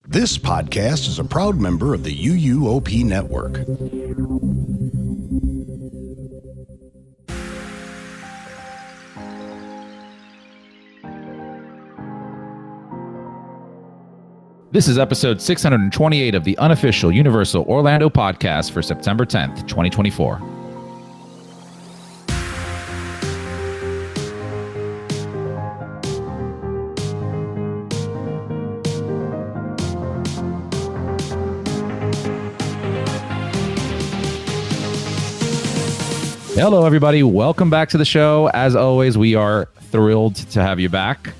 This podcast is a proud member of the UUOP network. This is episode 628 of the unofficial Universal Orlando podcast for September 10th, 2024. Hello, everybody. Welcome back to the show. As always, we are thrilled to have you back.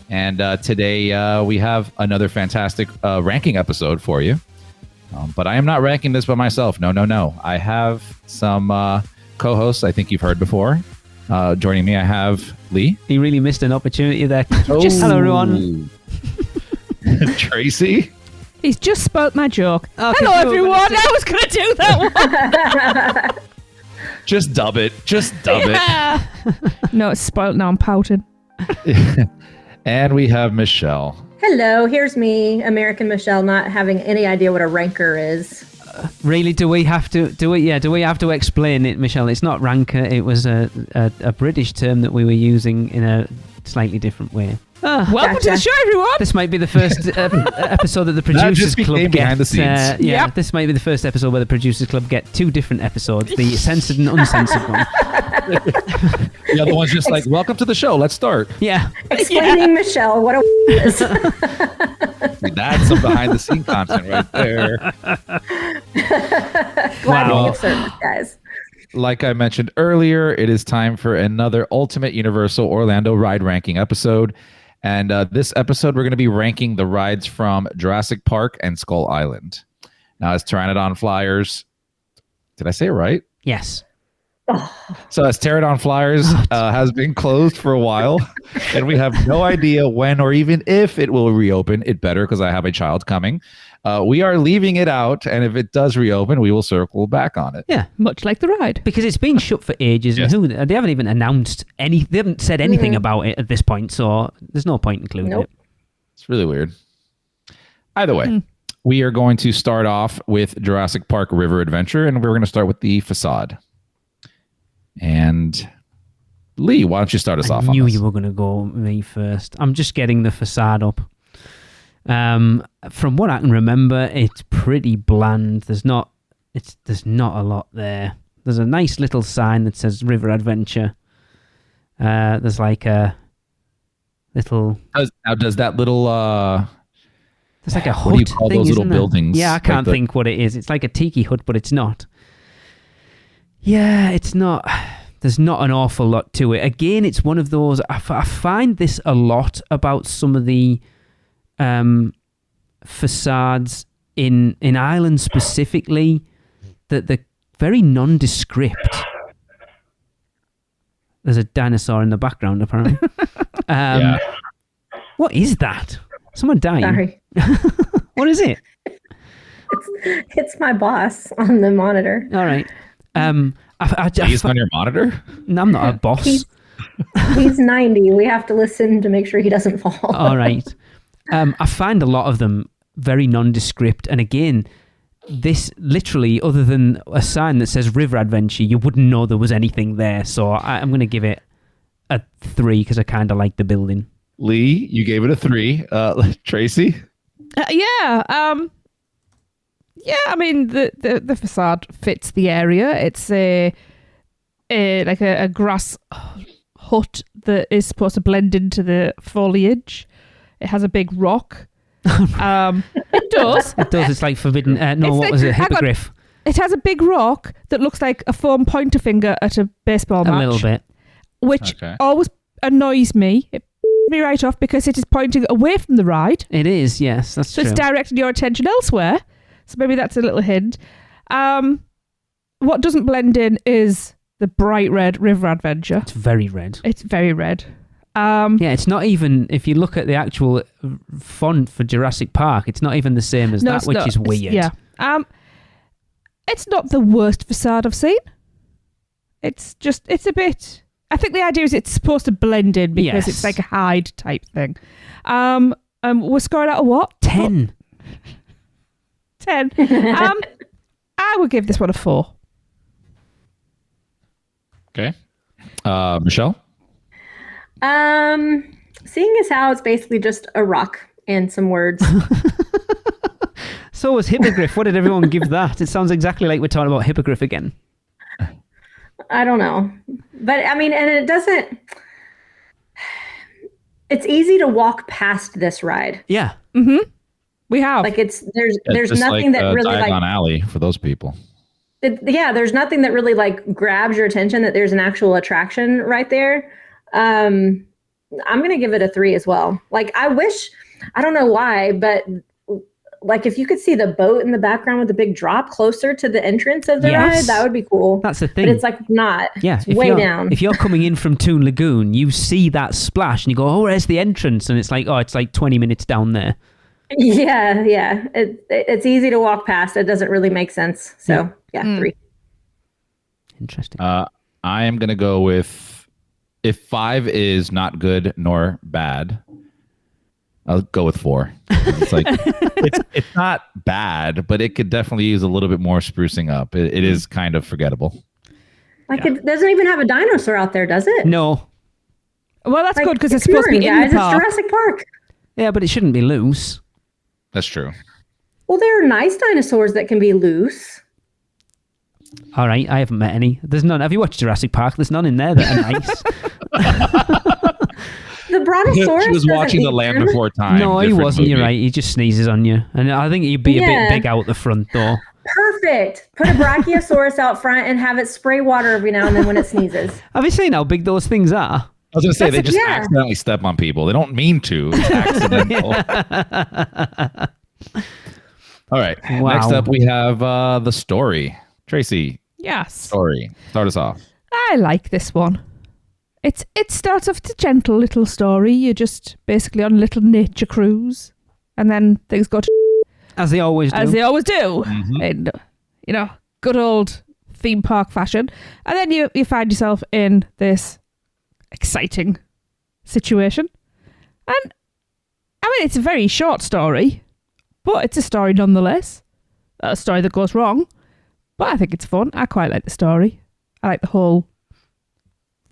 And today we have another fantastic ranking episode for you. But I am not ranking this by myself. No. I have some co-hosts I think you've heard before. Joining me, I have Lee. You really missed an opportunity there. Hello, everyone. Tracy. He's just spoke my joke. Okay, Hello, everyone. I was going to do that one. Just dub it. No, it's spoiled now. I'm pouting. And we have Michelle. Hello, here's me, American Michelle, not having any idea what a ranker is. Really, do we have to explain it, Michelle? It's not ranker. It was a British term that we were using in a slightly different way. Welcome to the show, everyone. This might be the first episode that the Producers Club get. Behind the scenes. Yep. This might be the first episode where the Producers Club get two different episodes, the censored and uncensored one. The other one's just like, welcome to the show. Let's start. Yeah. Explaining Michelle what a is. That's some behind the scene content right there. Glad to be of service, guys. Like I mentioned earlier, it is time for another Ultimate Universal Orlando Ride Ranking episode. And this episode, we're going to be ranking the rides from Jurassic Park and Skull Island. Now, as Pteranodon Flyers, did I say it right? Yes. So as Pteranodon Flyers has been closed for a while, and we have no idea when or even if it will reopen. It better, because I have a child coming. We are leaving it out, and if it does reopen, we will circle back on it. Yeah, Much like the ride. because it's been shut for ages. Yes. And they haven't even announced any. They haven't said anything about it at this point, so there's no point including Nope. it. It's really weird. Either way, we are going to start off with Jurassic Park River Adventure, and we're going to start with the facade. And Lee, why don't you start us off I on knew this? you were going to go me first. I'm just getting the facade up. From what I can remember, it's pretty bland. There's not a lot there. There's a nice little sign that says River Adventure. There's like a little. Does that little There's like a hut. what do you call thing, those little isn't there? buildings? Yeah, I Like can't the- think what it is. It's like a tiki hut, but it's not. Yeah, it's not. There's not an awful lot to it. Again, it's one of those. I find this a lot about some of the facades in Ireland specifically, that they're very nondescript. There's a dinosaur in the background, apparently. Yeah. What is that? Someone dying? Sorry. What is it? It's my boss on the monitor. All right. He's on your monitor? No, I'm not a boss. He's 90. We have to listen to make sure he doesn't fall. All right. I find a lot of them very nondescript. And again, this literally, other than a sign that says River Adventure, you wouldn't know there was anything there. So I'm going to give it a 3 because I kind of like the building. Lee, you gave it a 3. Tracy? Yeah, I mean the facade fits the area. It's a grass hut that is supposed to blend into the foliage. It has a big rock. It does. It does. It's like forbidden. It's what like- was it? hang on. Hippogriff. It has a big rock that looks like a foam pointer finger at a baseball match. A little bit. Which Okay. always annoys me. It me right off because it is pointing away from the ride. It is, yes. That's So true. it's directing your attention elsewhere. So maybe that's a little hint. What doesn't blend in is the bright red River Adventure. It's very red. It's very red. Yeah, it's not even, if you look at the actual font for Jurassic Park, it's not even the same as No, that, it's which not. is weird. Yeah. It's not the worst facade I've seen. It's a bit... I think the idea is it's supposed to blend in because Yes. it's like a hide type thing. We're scoring out of what? 10. 10. I would give this one a 4. Okay. Michelle? Seeing as how it's basically just a rock and some words. So was Hippogriff. What did everyone give that? It sounds exactly like we're talking about Hippogriff again. I don't know. But I mean, and it doesn't, it's easy to walk past this ride. Yeah. We have. Like there's just nothing like, that really Diagon like, Alley for those people. there's nothing that really like grabs your attention that there's an actual attraction right there. I'm going to give it a 3 as well. Like I don't know why, but like if you could see the boat in the background with the big drop closer to the entrance of the ride, that would be cool. That's the thing. But it's like not. Yeah, it's way down. If you're coming in from Toon Lagoon, you see that splash and you go, oh, where's the entrance? And it's like, oh, it's like 20 minutes down there. Yeah. It's easy to walk past. It doesn't really make sense. So yeah, 3. Interesting. I am going to go with, if 5 is not good nor bad, I'll go with 4. It's like it's not bad, but it could definitely use a little bit more sprucing up. It is kind of forgettable. Like it doesn't even have a dinosaur out there, does it? No. Well, that's Like, good because it's come supposed to on, be in guys, the park. It's Jurassic Park. Yeah, but it shouldn't be loose. That's true. Well, there are nice dinosaurs that can be loose. All right, I haven't met any. There's none. Have you watched Jurassic Park? There's none in there that are nice. The Brontosaurus. She was watching The Land Before Time. No, he different wasn't. movie. You're right. He just sneezes on you. And I think he'd be a bit big out the front door. Perfect. Put a Brachiosaurus out front and have it spray water every now and then when it sneezes. Have you seen how big those things are? I was going to say, they just yeah. accidentally step on people. They don't mean to. It's accidental. All right. Wow. Next up, we have the story. Tracy, Yes. story. Start us off. I like this one. It starts off with a gentle little story. You're just basically on a little nature cruise. And then things go to As they always do. as they always do. Mhm. In, good old theme park fashion. And then you find yourself in this exciting situation. And I mean, it's a very short story, but it's a story nonetheless. A story that goes wrong, but I think it's fun. I quite like the story. I like the whole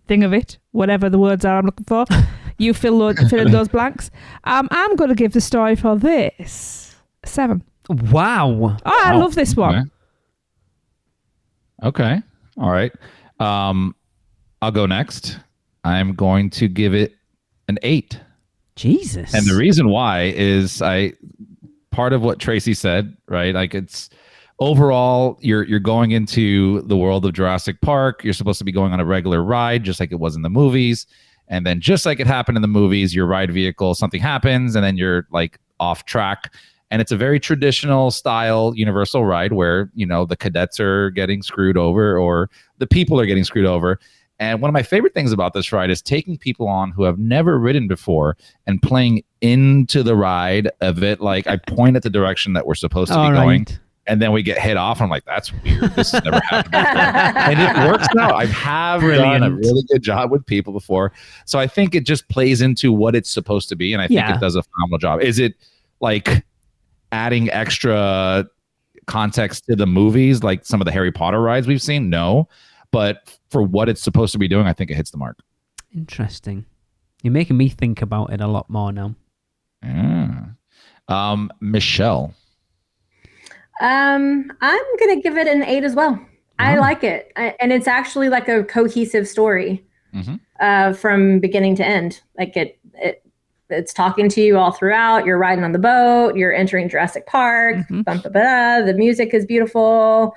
thing of it, whatever the words are I'm looking for. You fill in those blanks. I'm going to give the story for this a 7. Wow. Oh, I love this one. Okay. All right. I'll go next. I'm going to give it an 8. Jesus. And the reason why is part of what Tracy said, right? Like it's overall, you're going into the world of Jurassic Park. You're supposed to be going on a regular ride, just like it was in the movies. And then just like it happened in the movies, your ride vehicle, something happens, and then you're like off track. And it's a very traditional style Universal ride where, the cadets are getting screwed over or the people are getting screwed over. And one of my favorite things about this ride is taking people on who have never ridden before and playing into the ride of it. Like I point at the direction that we're supposed to be going. And then we get hit off. I'm like, that's weird. This has never happened before. And it works out. I have done a really good job with people before. So I think it just plays into what it's supposed to be. And I think it does a phenomenal job. Is it like adding extra context to the movies, like some of the Harry Potter rides we've seen? No. But for what it's supposed to be doing, I think it hits the mark. Interesting. You're making me think about it a lot more now. Michelle. I'm going to give it an 8 as well. I like it. And it's actually like a cohesive story from beginning to end. Like it's talking to you all throughout. You're riding on the boat. You're entering Jurassic Park. The music is beautiful.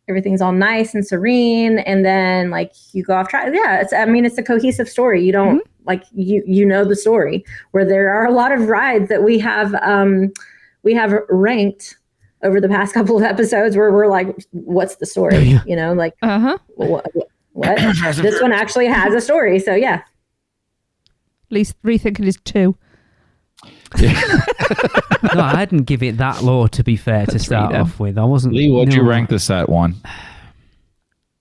Everything's all nice and serene. And then like you go off track. Yeah. It's a cohesive story. You don't like, you know the story, where there are a lot of rides that we have ranked over the past couple of episodes where we're like, what's the story? What? This one actually has a story. So yeah. At least 3 think it is 2. No, I didn't give it that low, to be fair, to start off with. I wasn't. Lee, what'd you rank this at 1?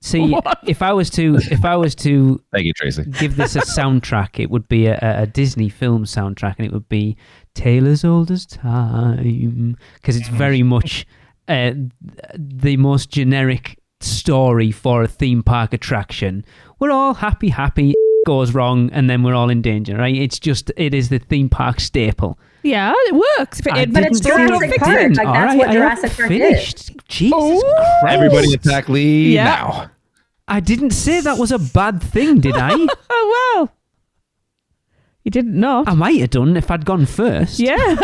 See, if I was to Thank you, Tracy. give this a soundtrack, it would be a Disney film soundtrack, and it would be tale as old as time, because it's very much the most generic story for a theme park attraction. We're all happy, goes wrong, and then we're all in danger, right? It is the theme park staple. Yeah, it works. But it's Jurassic Park. Like, that's what Jurassic Park is. Jesus Christ. Everybody attack Lee Yeah. now. I didn't say that was a bad thing, did I? Oh, well. You didn't know. I might have done if I'd gone first. Yeah. I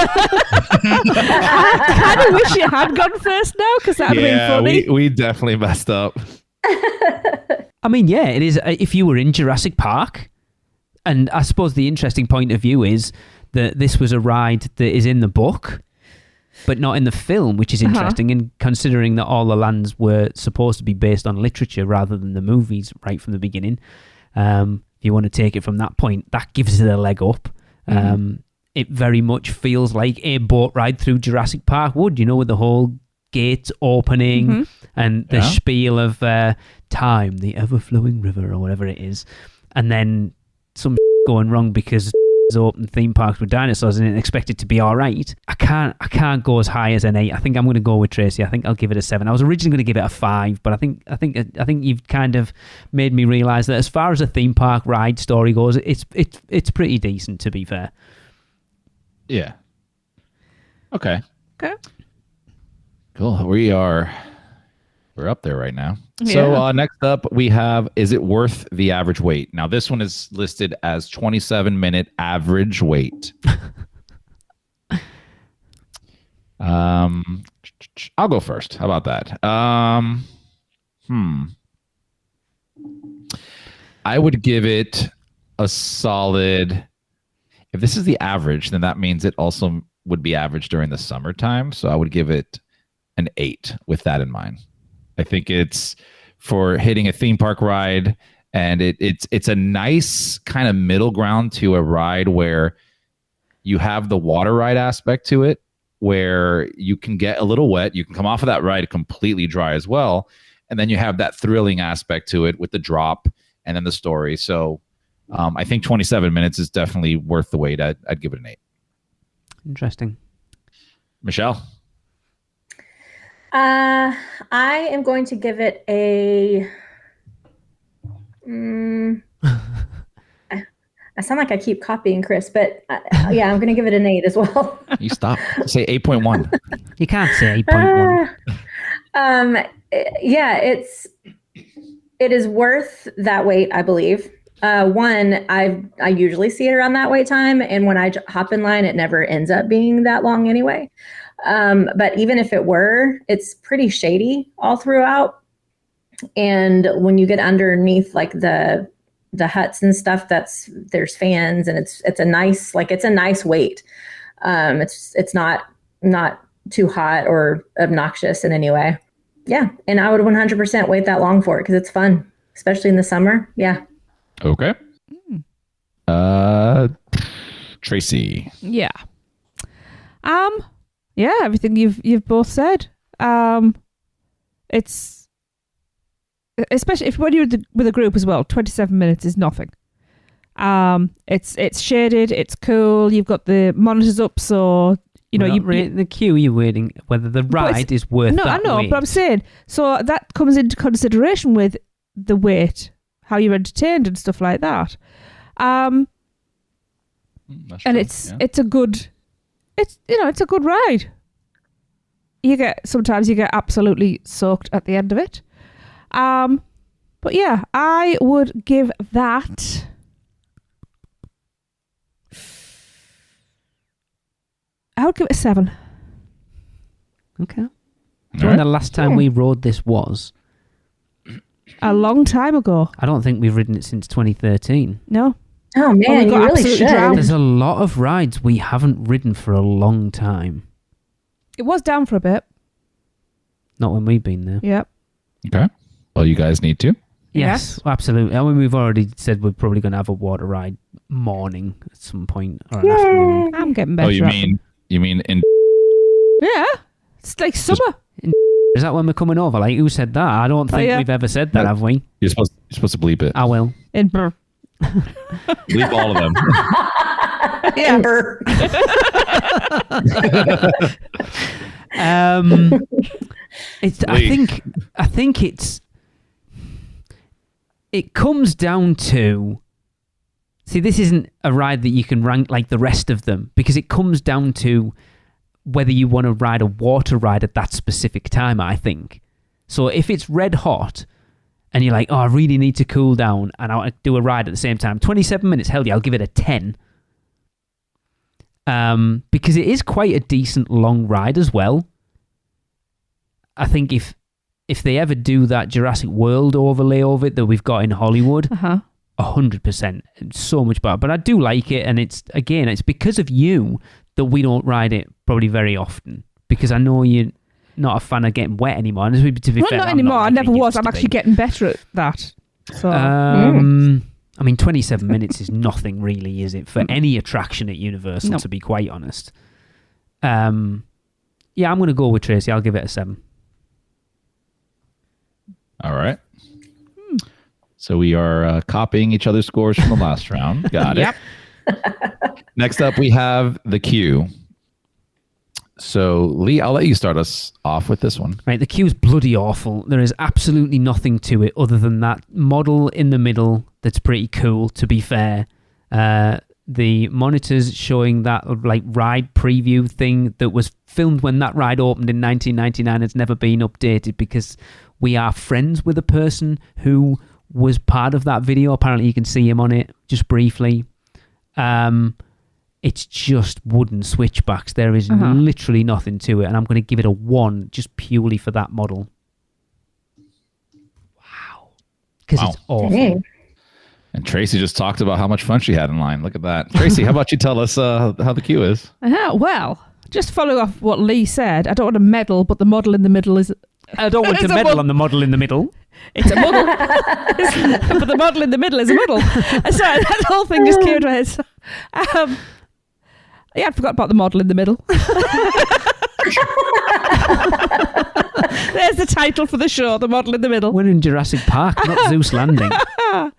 kind of wish you had gone first now, because that would have been funny. we definitely messed up. I mean, yeah, it is. If you were in Jurassic Park, and I suppose the interesting point of view is that this was a ride that is in the book, but not in the film, which is interesting. And considering that all the lands were supposed to be based on literature rather than the movies right from the beginning, if you want to take it from that point, that gives it a leg up. It very much feels like a boat ride through Jurassic Park would, with the whole gates opening and the spiel of time, the ever-flowing river, or whatever it is, and then some going wrong because open theme parks with dinosaurs and expect it to be all right. I can't go as high as an 8. I think I'm going to go with Tracy. I think I'll give it a 7. I was originally going to give it a 5, but I think you've kind of made me realise that as far as a theme park ride story goes, it's pretty decent, to be fair. Yeah. Okay. Okay. Cool. We're up there right now. So next up we have, is it worth the average wait? Now this one is listed as 27-minute average wait. I'll go first. How about that? I would give it a solid, if this is the average, then that means it also would be average during the summertime. So I would give it an 8 with that in mind. I think it's for hitting a theme park ride, and it's a nice kind of middle ground to a ride where you have the water ride aspect to it, where you can get a little wet. You can come off of that ride completely dry as well. And then you have that thrilling aspect to it with the drop and then the story. So I think 27 minutes is definitely worth the wait. I'd give it an 8. Interesting. Michelle? I am going to give it a... I sound like I keep copying Chris, but yeah, I'm going to give it an 8 as well. You stop. Say 8.1. You can't say 8.1. Yeah, it is worth that wait, I believe. One, I usually see it around that wait time, and when I hop in line, it never ends up being that long anyway. But even if it were, it's pretty shady all throughout. And when you get underneath like the huts and stuff, there's fans, and it's a nice wait. It's not too hot or obnoxious in any way. Yeah. And I would 100% wait that long for it because it's fun, especially in the summer. Yeah. Okay. Tracy. Yeah. Yeah, everything you've both said. It's especially when you're with a group as well. 27 minutes is nothing. It's shaded. It's cool. You've got the monitors up, so you know the queue. You're waiting whether the ride is worth. No, I know, wait. but I'm saying so that comes into consideration with the wait, how you're entertained and stuff like that. And it's a good. It's a good ride. Sometimes you get absolutely soaked at the end of it. But yeah, I would give that a 7. Okay. Do you know when the last time we rode this was? A long time ago. I don't think we've ridden it since 2013. No. Oh man, you really should. There's a lot of rides we haven't ridden for a long time. It was down for a bit. Not when we've been there. Yep. Okay. Well, you guys need to. Yes, absolutely. I mean, we've already said we're probably going to have a water ride morning at some point or an afternoon. I'm getting better. Oh, you mean in? Yeah, it's like summer. Is that when we're coming over? Like, who said that? I don't think we've ever said that, have we? You're supposed to bleep it. I will. In Bleep all of them. Yeah. Amber. It's. Lee. I think it's. It comes down to. See, this isn't a ride that you can rank like the rest of them because it comes down to whether you want to ride a water ride at that specific time. I think. So if it's red hot, and you're like, oh, I really need to cool down, and I want to do a ride at the same time, 27 minutes. Hell yeah, I'll give it a 10. Because it is quite a decent long ride as well. I think if they ever do that Jurassic World overlay of it that we've got in Hollywood, 100%, it's so much better. But I do like it, and it's because of you that we don't ride it probably very often, because I know you're not a fan of getting wet anymore. And to be Well, fair, not I'm anymore. I like never was. used I'm to actually be. getting better at that. So I mean, 27 minutes is nothing really, is it, for any attraction at Universal, No. to be quite honest. Yeah, I'm going to go with Tracy. I'll give it a 7. All right. So we are copying each other's scores from the last round. Got it. Next up, we have the queue. So, Lee, I'll let you start us off with this one. Right, the queue's bloody awful. There is absolutely nothing to it other than that model in the middle that's pretty cool, to be fair. The monitors showing that like ride preview thing that was filmed when that ride opened in 1999 has never been updated because we are friends with a person who was part of that video. Apparently you can see him on it just briefly. It's just wooden switchbacks. There is literally nothing to it, and I'm going to give it a 1 just purely for that model. Wow. Because it's awful. Dang. And Tracy just talked about how much fun she had in line. Look at that. Tracy, how about you tell us how the queue is? well, just follow off what Lee said. I don't want to medal, but the model in the middle is. I don't want to It's a meddle mod- on the model in the middle. It's a model, but the model in the middle is a model. Sorry, that whole thing just came to my head. Yeah, I forgot about the model in the middle. There's the title for the show, The Model in the Middle. We're in Jurassic Park, not Zeus Landing. Yeah,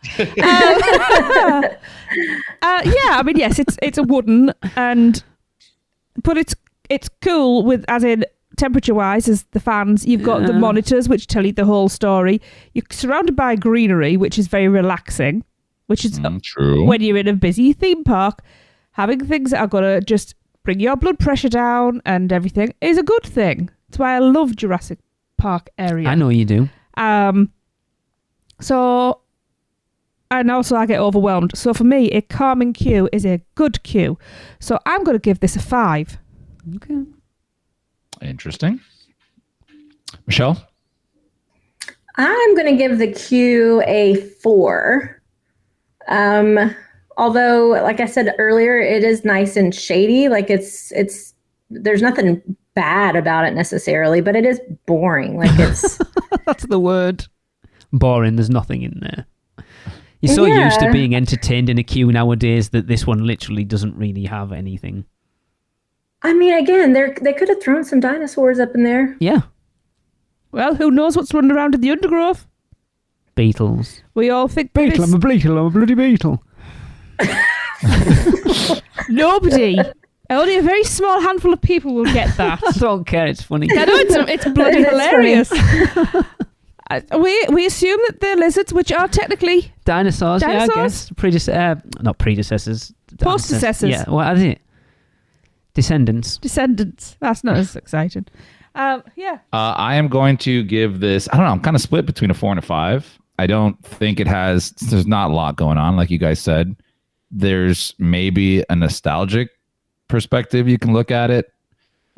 I mean, yes, it's a wooden, but it's cool with, as in temperature wise, as the fans. You've got the monitors which tell you the whole story. You're surrounded by greenery, which is very relaxing. Which is True. when you're in a busy theme park, having things that are gonna just bring your blood pressure down and everything is a good thing. That's why I love Jurassic Park area. I know you do. So, and also I get overwhelmed. So for me, a calming queue is a good queue. So I'm going to give this a 5. Okay. Interesting. Michelle? I'm going to give the queue a 4. Although, like I said earlier, it is nice and shady. Like it's there's nothing bad about it necessarily, but it is boring. Like it's That's the word. Boring. There's nothing in there. You're so used to being entertained in a queue nowadays that this one literally doesn't really have anything. I mean, again, they could have thrown some dinosaurs up in there. Yeah. Well, who knows what's running around in the undergrowth? Beetles. We all think Beetle, I'm a beetle, I'm a bloody beetle. nobody. Only a very small handful of people will get that. I don't care, it's funny. I know it's bloody It is hilarious. We assume that they're lizards, which are technically Dinosaurs, yeah, I Dinosaurs? guess. Not predecessors. Postecessors. Yeah, what is it? Descendants. descendants. That's not as exciting. Yeah. I am going to give this, I don't know, I'm kind of split between a 4 and a 5. I don't think there's not a lot going on, like you guys said. There's maybe a nostalgic perspective you can look at it.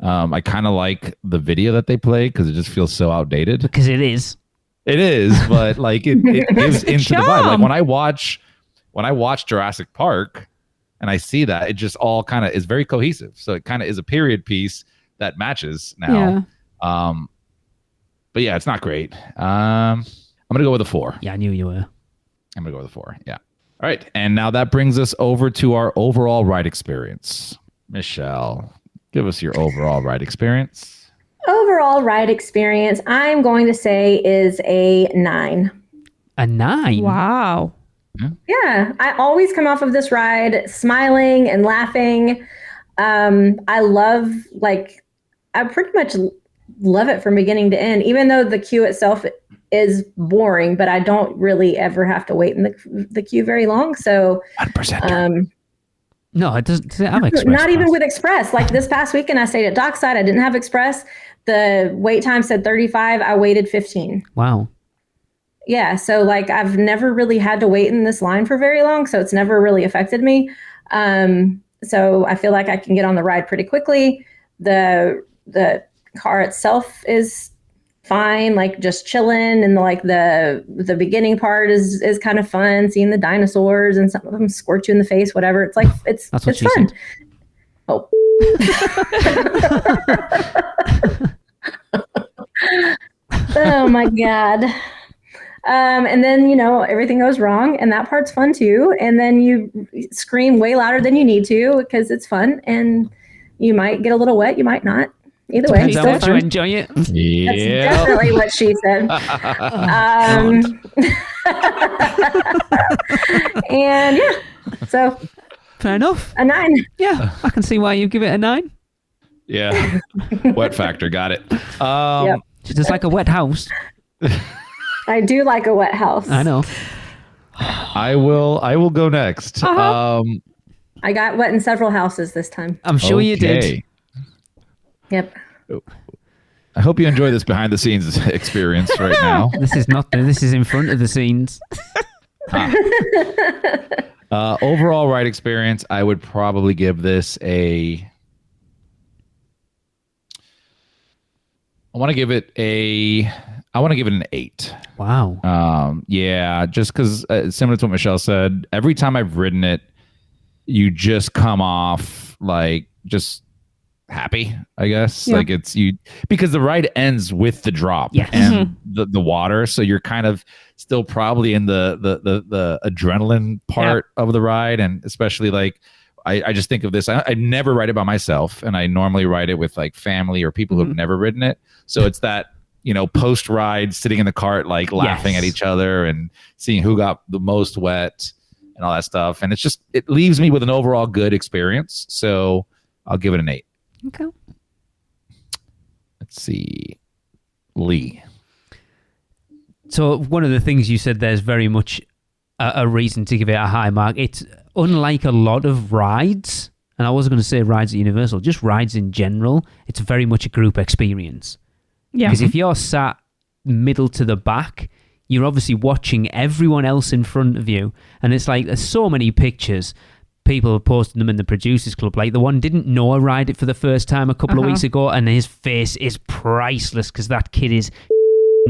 I kind of like the video that they play because it just feels so outdated. Because it is. It is, but like it gives into the vibe. Like charm. when I watch Jurassic Park and I see that, it just all kind of is very cohesive. So it kind of is a period piece that matches now. Yeah. But yeah, it's not great. I'm gonna go with a 4. Yeah, I knew you were. I'm gonna go with a 4. Yeah. All right, and now that brings us over to our overall ride experience. Michelle, give us your overall ride experience. Overall ride experience, I'm going to say is a 9. A 9? Wow. Yeah, I always come off of this ride smiling and laughing. I love, like, I pretty much love it from beginning to end, even though the queue itself is boring, but I don't really ever have to wait in the queue very long. So 1%. No, it doesn't. Does it have Express not even Pass? with Express. Like this past weekend, I stayed at Dockside. I didn't have Express. The wait time said 35. I waited 15. Wow. Yeah. So like I've never really had to wait in this line for very long. So it's never really affected me. So I feel like I can get on the ride pretty quickly. The car itself is fine, like just chilling, and the beginning part is kind of fun, seeing the dinosaurs, and some of them squirt you in the face, whatever. It's like it's fun. Said. Oh. Oh my God. And then, everything goes wrong, and that part's fun too. And then you scream way louder than you need to because it's fun, and you might get a little wet, you might not. Either way, Depends how much you enjoy it. Yeah. That's definitely what she said. And yeah, so Fair enough. a 9. Yeah, I can see why you give it a 9. Yeah. Wet factor. Got it. Yep. It's just like a wet house. I do like a wet house. I know. I will go next. Uh-huh. I got wet in several houses this time. I'm sure you did. Okay. Yep. I hope you enjoy this behind the scenes experience right now. This is not. This is in front of the scenes. Overall ride experience, I would probably give this I want to give it an 8. Wow. Yeah, just because similar to what Michelle said, every time I've ridden it, you just come off like just happy, I guess. Yeah. Like because the ride ends with the drop Yes. and the water, so you're kind of still probably in the adrenaline part of the ride, and especially like I just think of this. I never ride it by myself, and I normally ride it with like family or people who've never ridden it. So it's that post ride sitting in the cart like laughing at each other and seeing who got the most wet and all that stuff, and it leaves me with an overall good experience. So I'll give it an 8. Okay. Let's see. Lee. So one of the things you said there's very much a reason to give it a high mark. It's unlike a lot of rides, and I wasn't going to say rides at Universal, just rides in general. It's very much a group experience. Yeah. Because if you're sat middle to the back, you're obviously watching everyone else in front of you, and it's like there's so many pictures. People have posted them in the Producers Club. Like the one didn't Noah ride it for the first time a couple of weeks ago, and his face is priceless because that kid is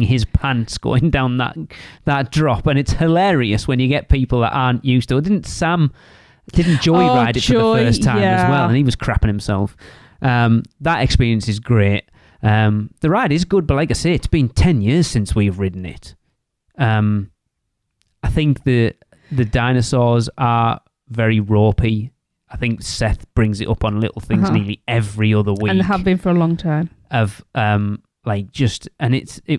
his pants going down that drop, and it's hilarious when you get people that aren't used to it. Didn't Joey ride it for the first time as well, and he was crapping himself. That experience is great. The ride is good, but like I say, it's been 10 years since we've ridden it. I think the dinosaurs are very ropey. I think Seth brings it up on little things nearly every other week. And have been for a long time. It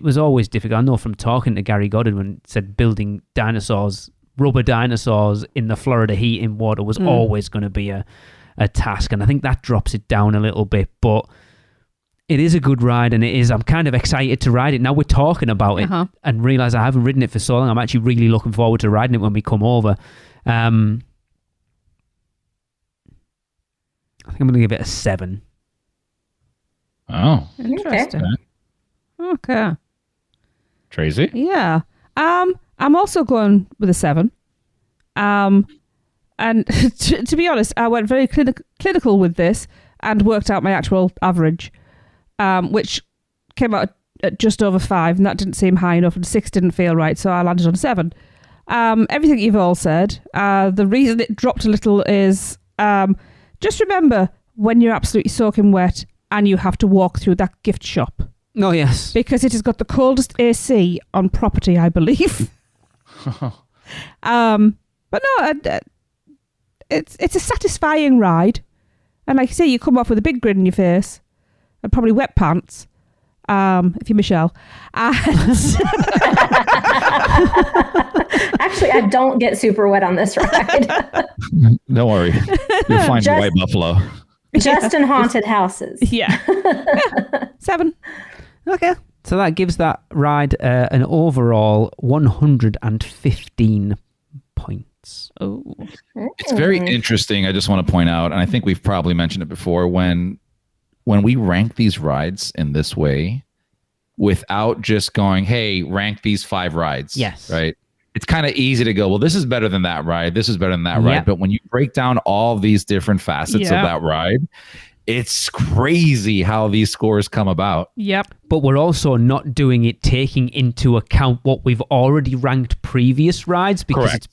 was always difficult. I know from talking to Gary Goddard when it said building rubber dinosaurs in the Florida heat in water was always going to be a task, and I think that drops it down a little bit, but it is a good ride, and I'm kind of excited to ride it. Now we're talking about it and realise I haven't ridden it for so long. I'm actually really looking forward to riding it when we come over. I think I'm going to give it a 7. Oh, Interesting. Okay. Tracy? Yeah. I'm also going with a 7. And to be honest, I went very clinical with this and worked out my actual average, which came out at just over 5, and that didn't seem high enough, and 6 didn't feel right, so I landed on 7. Everything you've all said. The reason it dropped a little is just remember when you're absolutely soaking wet and you have to walk through that gift shop. Oh, yes. Because it has got the coldest AC on property, I believe. But no, it's a satisfying ride. And like you say, you come off with a big grin on your face and probably wet pants. if you're Michelle. And Actually, I don't get super wet on this ride. Don't worry. You'll find Just- White Buffalo. Just in haunted houses. yeah. 7. Okay. So that gives that ride an overall 115 points. Oh. It's very interesting. I just want to point out, and I think we've probably mentioned it before, when we rank these rides in this way, without just going, hey, rank these 5 rides. Yes. Right? It's kind of easy to go, well, this is better than that ride. This is better than that Yep. ride. But when you break down all these different facets Yeah. of that ride, it's crazy how these scores come about. Yep. But we're also not doing it taking into account what we've already ranked previous rides because Correct.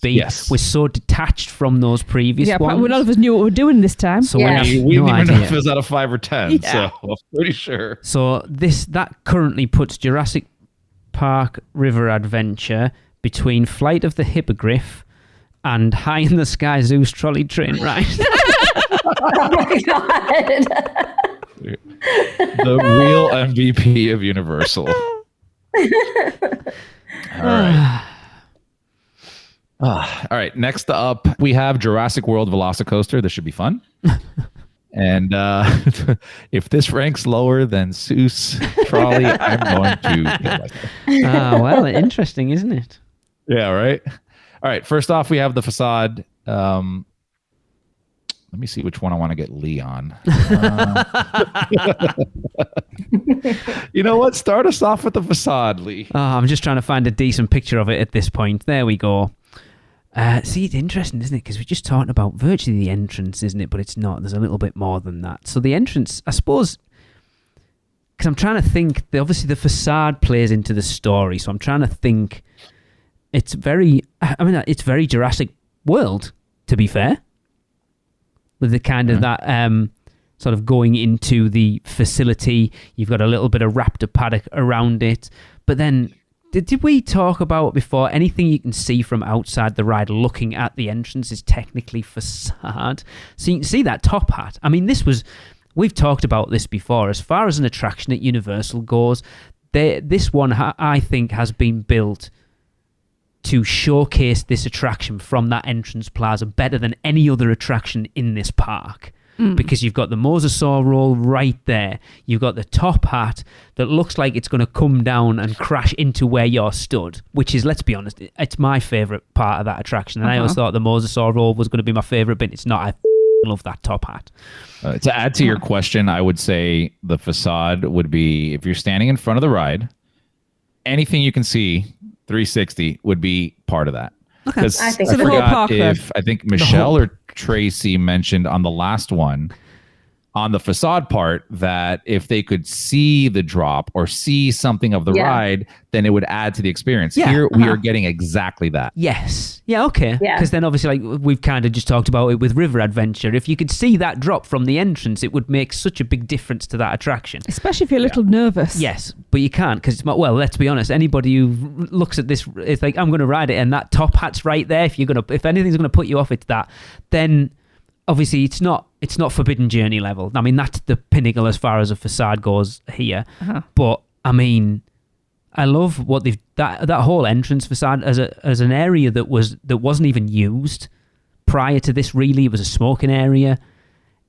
we're so detached from those previous Yeah, ones. but none of us knew what we were doing this time. So Yeah. we have We didn't no even know idea. if it was out of 5 or 10. Yeah. So I'm pretty sure. So that currently puts Jurassic Park River Adventure between Flight of the Hippogriff and High in the Sky Zoo's trolley train ride. Oh my God. The real MVP of Universal. All right. All right. Next up, we have Jurassic World Velocicoaster. This should be fun. And if this ranks lower than Seuss Trolley, I'm going to kill myself. Well, interesting, isn't it? Yeah, right? All right. First off, we have the facade. Let me see which one I want to get Lee on. You know what? Start us off with the facade, Lee. I'm just trying to find a decent picture of it at this point. There we go. See, it's interesting, isn't it? Because we're just talking about virtually the entrance, isn't it? But it's not. There's a little bit more than that. So the entrance, I suppose, because I'm trying to think, obviously the facade plays into the story. So I'm trying to think, it's very Jurassic World, to be fair. With the kind of that sort of going into the facility, you've got a little bit of raptor paddock around it. But then, did we talk about before, anything you can see from outside the ride looking at the entrance is technically facade? So you can see that top hat. I mean, we've talked about this before. As far as an attraction at Universal goes, this one, I think, has been built to showcase this attraction from that entrance plaza better than any other attraction in this park. Because you've got the mosasaur roll right there. You've got the top hat that looks like it's going to come down and crash into where you're stood, which is, let's be honest, it's my favourite part of that attraction. And I always thought the mosasaur roll was going to be my favourite bit. It's not. I love that top hat. To add to your question, I would say the facade would be, if you're standing in front of the ride, anything you can see 360 would be part of that. Because I think so. The whole forgot park then. if I think Michelle or Tracy mentioned on the last one, on the facade part, that if they could see the drop or see something of the Yeah. ride, then it would add to the experience. Yeah, Here we are getting exactly that. Yes. Yeah, okay. Yeah. Because then obviously, like we've kind of just talked about it with River Adventure, if you could see that drop from the entrance, it would make such a big difference to that attraction. Especially if you're a little nervous. Yes, but you can't because it's well. Let's be honest. Anybody who looks at this, it's like I'm going to ride it, and that top hat's right there. If anything's going to put you off, it's that. Then obviously it's not Forbidden Journey level. I mean, that's the pinnacle as far as a facade goes here. But I mean, I love what that whole entrance facade as an area that wasn't even used prior to this. Really, it was a smoking area.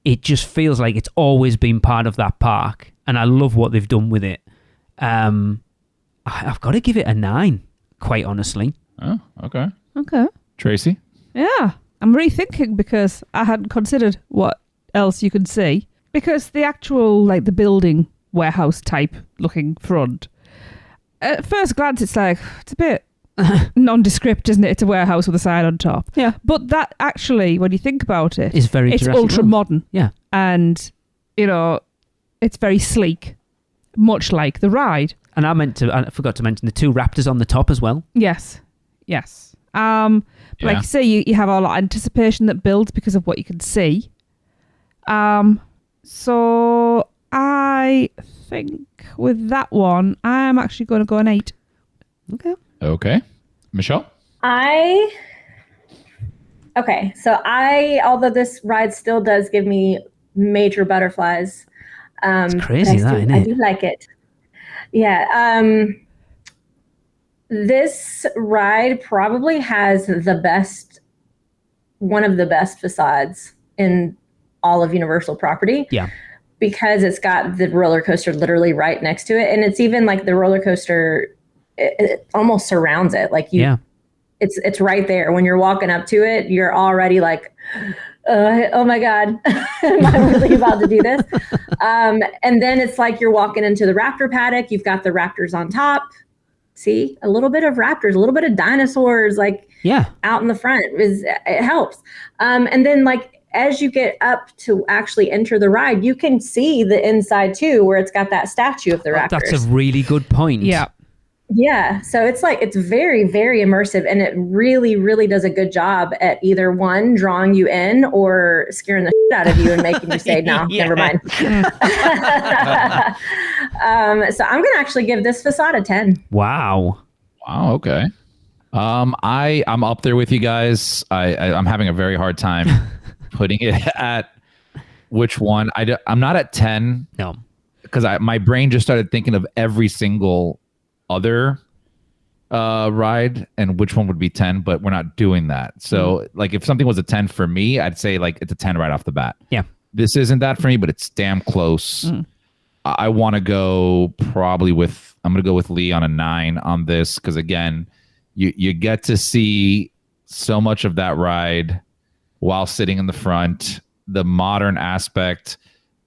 It just feels like it's always been part of that park, and I love what they've done with it. I've got to give it a 9, quite honestly. Oh, okay. Okay. Tracy? Yeah. I'm rethinking because I hadn't considered what else you could see. Because the actual, like, the building warehouse type looking front, at first glance, it's like, it's a bit nondescript, isn't it? It's a warehouse with a sign on top. Yeah. But that actually, when you think about it, It's very it's Jurassic ultra World. modern. Yeah. And, it's very sleek, much like the ride. And I forgot to mention the 2 raptors on the top as well. Yes. Like you say, you have a lot of anticipation that builds because of what you can see. So I think with that one, I'm actually going to go an 8. Okay. Michelle? Although this ride still does give me major butterflies. It's crazy, but isn't I it? do like it. Yeah. This ride probably has one of the best facades in all of Universal property. Yeah. Because it's got the roller coaster literally right next to it. And it's even like the roller coaster, it almost surrounds it. Like it's right there. When you're walking up to it, you're already like, oh my God, am I really about to do this? And then it's like you're walking into the raptor paddock. You've got the raptors on top. See, a little bit of raptors, a little bit of dinosaurs, like out in the front it helps. And then like, as you get up to actually enter the ride, you can see the inside too, where it's got that statue of the raptors. That's a really good point. Yeah. Yeah. So it's very, very immersive, and it really, really does a good job at either one, drawing you in or scaring the shit out of you and making you say, no, never mind. So I'm going to actually give this facade a 10. Wow. Okay. I'm up there with you guys. I'm having a very hard time putting it at which one. I'm not at 10. No, because my brain just started thinking of every single other ride and which one would be 10, but we're not doing that. So like if something was a 10 for me, I'd say like it's a 10 right off the bat. Yeah. This isn't that for me, but it's damn close. I want to go I'm going to go with Lee on a 9 on this, because again, you get to see so much of that ride while sitting in the front. The modern aspect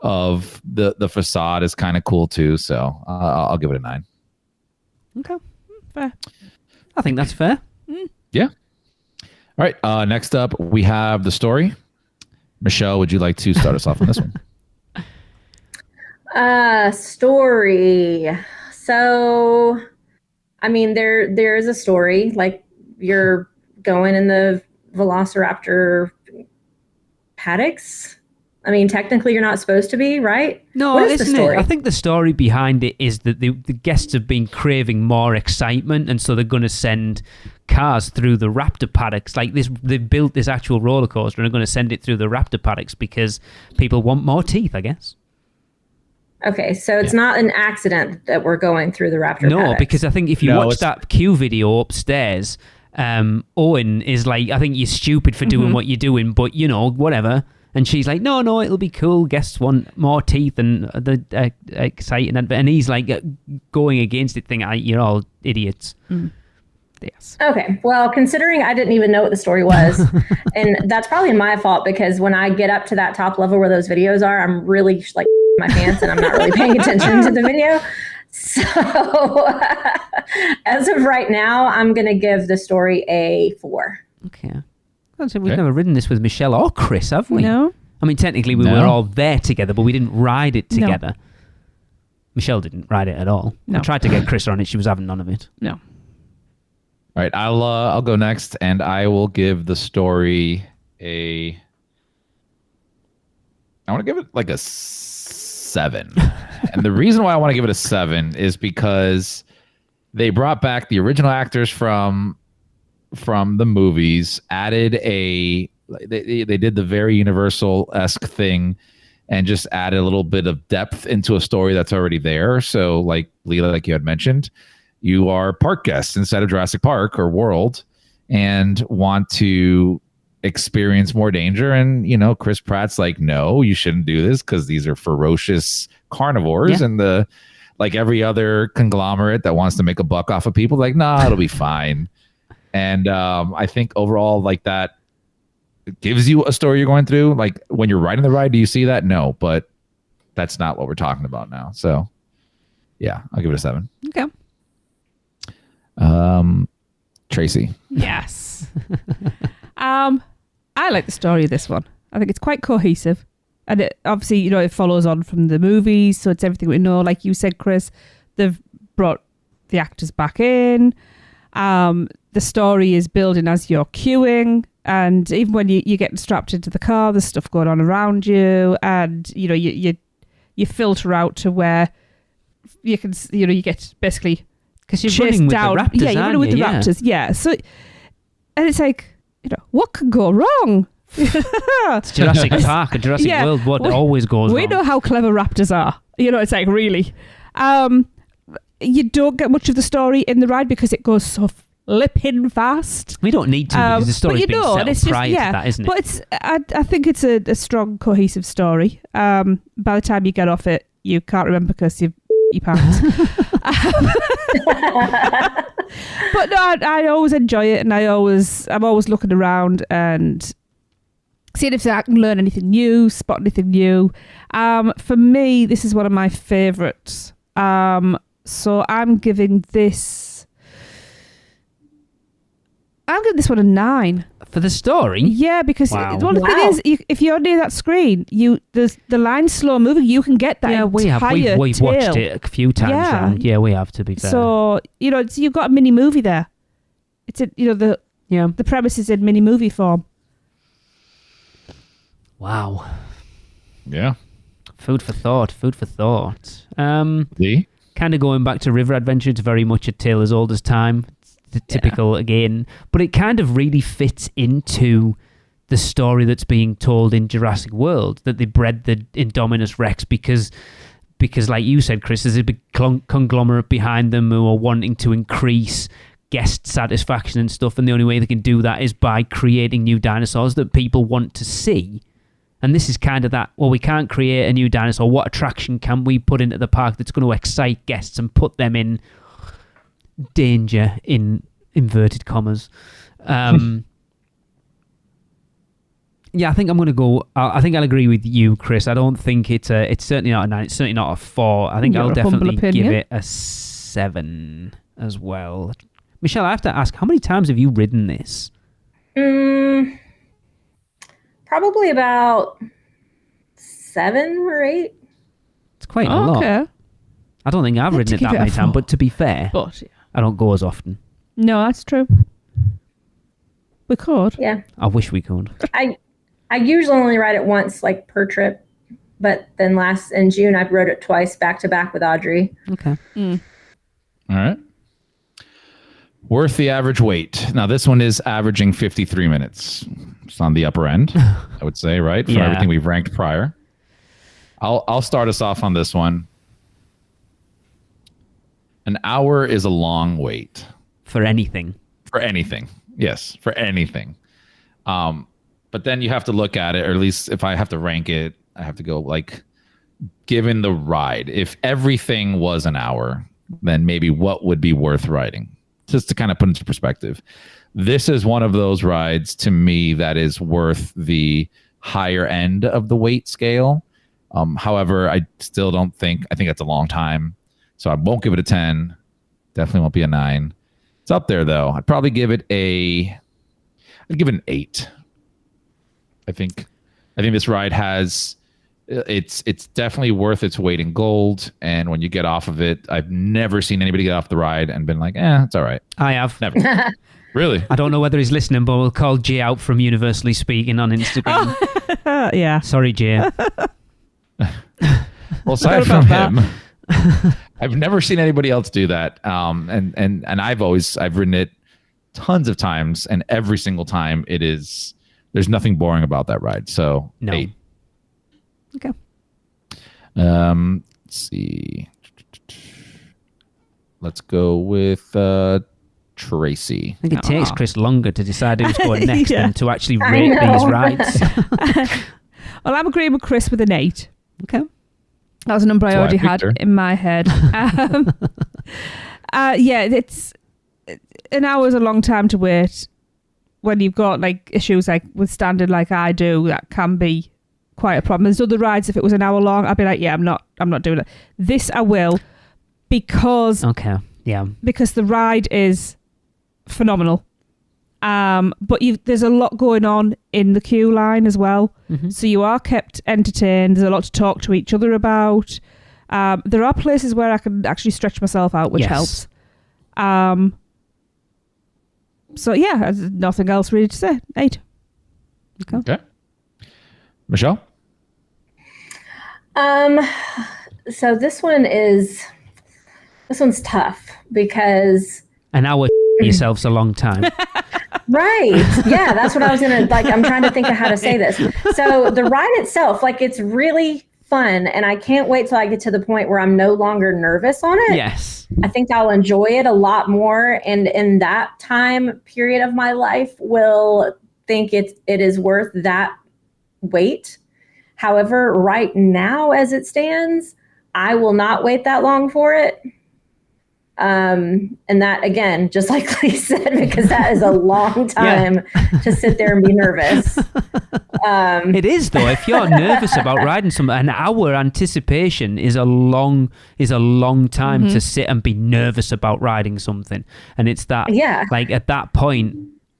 of the facade is kind of cool too. So I'll give it a 9. Okay. Fair. I think that's fair. Yeah. All right. Next up, we have the story. Michelle, would you like to start us off on this one? Story. So, I mean, there is a story. Like, you're going in the Velociraptor paddocks. I mean, technically, you're not supposed to be, right? No, what is the story? I think the story behind it is that the guests have been craving more excitement, and so they're going to send cars through the raptor paddocks. Like this, they've built this actual roller coaster and are going to send it through the raptor paddocks because people want more teeth, I guess. Okay, so it's not an accident that we're going through the raptor paddocks. Because I think if you watch that Q video upstairs, Owen is like, I think you're stupid for doing what you're doing, but whatever. And she's like, no, it'll be cool. Guests want more teeth and the exciting. And he's like going against it, thinking, you're all idiots. Yes. Okay. Well, considering I didn't even know what the story was, and that's probably my fault, because when I get up to that top level where those videos are, I'm really like my pants and I'm not really paying attention to the video. So as of right now, I'm going to give the story a 4. Okay. We've never ridden this with Michelle or Chris, have we? No. I mean, technically we were all there together, but we didn't ride it together. No. Michelle didn't ride it at all. No. I tried to get Chris on it. She was having none of it. No. All right, I'll go next, and I will give the story I want to give it like a 7. And the reason why I want to give it a 7 is because they brought back the original actors from the movies, added they did the very Universal-esque thing and just added a little bit of depth into a story that's already there. So like Leela, like you had mentioned, you are park guests inside of Jurassic Park or World and want to experience more danger. And, Chris Pratt's like, no, you shouldn't do this because these are ferocious carnivores. Yeah. And like every other conglomerate that wants to make a buck off of people, like, nah, it'll be fine. And I think overall, like that gives you a story you're going through. Like when you're riding the ride, do you see that? No, but that's not what we're talking about now. So yeah, I'll give it a 7. Okay. Tracy. Yes. I like the story of this one. I think it's quite cohesive. And it, obviously, it follows on from the movies. So it's everything we know. Like you said, Chris, they've brought the actors back in. The story is building as you're queuing, and even when you get strapped into the car, there's stuff going on around you, and you filter out to where you can you get basically because you're running with down. The raptors. Yeah, you're running with the raptors. Yeah, so and it's like what could go wrong? It's Jurassic Park and Jurassic World. What always goes wrong. We know how clever raptors are. It's like really. you don't get much of the story in the ride because it goes so flipping fast. We don't need to because the story's been set up prior to that, isn't it? But I think it's a strong, cohesive story. By the time you get off it, you can't remember because you've your pants. But no, I always enjoy it, and I'm always looking around and seeing if I can learn anything new, spot anything new. For me, this is one of my favourites. So I'm giving this one a 9. For the story? Yeah, because the thing is, if you're near that screen, the line's slow moving, you can get that entire we've watched it a few times round. Yeah, we have, to be fair. So, you've got a mini movie there. It's the premise is in mini movie form. Wow. Yeah. Food for thought. See? Kind of going back to River Adventure, it's very much a tale as old as time. The typical again, but it kind of really fits into the story that's being told in Jurassic World, that they bred the Indominus Rex because like you said, Chris, there's a big conglomerate behind them who are wanting to increase guest satisfaction and stuff, and the only way they can do that is by creating new dinosaurs that people want to see. And this is kind of that, well, we can't create a new dinosaur. What attraction can we put into the park that's going to excite guests and put them in danger, in inverted commas? Yeah, I think I'm going to go. I think I'll agree with you, Chris. I don't think it's certainly not a 9. It's certainly not a 4. I think I'll definitely give it a 7 as well. Michelle, I have to ask, how many times have you ridden this? Probably about 7 or 8. It's quite a lot. Okay. I don't think I've ridden it that many times, but to be fair, I don't go as often. No, that's true. We could. Yeah. I wish we could. I usually only ride it once, like per trip, but then in June I rode it twice back to back with Audrey. Okay. All right. Worth the average wait. Now this one is averaging 53 minutes. It's on the upper end, I would say, right? For everything we've ranked prior. I'll start us off on this one. An hour is a long wait. For anything. For anything. Yes, for anything. But then you have to look at it, or at least if I have to rank it, I have to go like, given the ride, if everything was an hour, then maybe what would be worth riding? Just to kind of put into perspective. This is one of those rides to me that is worth the higher end of the weight scale. However, I still don't think, I think that's a long time. So I won't give it a 10. Definitely won't be a 9. It's up there though. I'd probably give it an 8. I think this ride has, it's definitely worth its weight in gold. And when you get off of it, I've never seen anybody get off the ride and been like, it's all right. I have. Never. Really? I don't know whether he's listening, but we'll call Jay out from Universally Speaking on Instagram. Yeah. Sorry, Jay. Well, aside from him, I've never seen anybody else do that. And I've ridden it tons of times, and every single time there's nothing boring about that ride. So no. 8. Okay. Let's see. Let's go with Tracy. I think it takes Chris longer to decide who's going next than to actually rate these rides. Well, I'm agreeing with Chris with an 8. Okay. That was a number I already had in my head. It's an hour is a long time to wait when you've got like issues like with standard like I do. That can be quite a problem. There's other rides, if it was an hour long, I'd be like, I'm not doing it. This I will, because the ride is phenomenal. But there's a lot going on in the queue line as well. Mm-hmm. So you are kept entertained. There's a lot to talk to each other about. There are places where I can actually stretch myself out, which helps. So yeah, there's nothing else really to say. 8. Okay. Michelle? So this one's tough because an hour yourself's a long time. Right. Yeah, that's what I was going to, I'm trying to think of how to say this. So the ride itself, it's really fun, and I can't wait till I get to the point where I'm no longer nervous on it. Yes. I think I'll enjoy it a lot more, and in that time period of my life will think it is worth that wait. However, right now as it stands, I will not wait that long for it. And that, again, just like Lee said, because that is a long time to sit there and be nervous. It is, though. If you're nervous about riding something, an hour anticipation is a long time to sit and be nervous about riding something. And it's that, like at that point,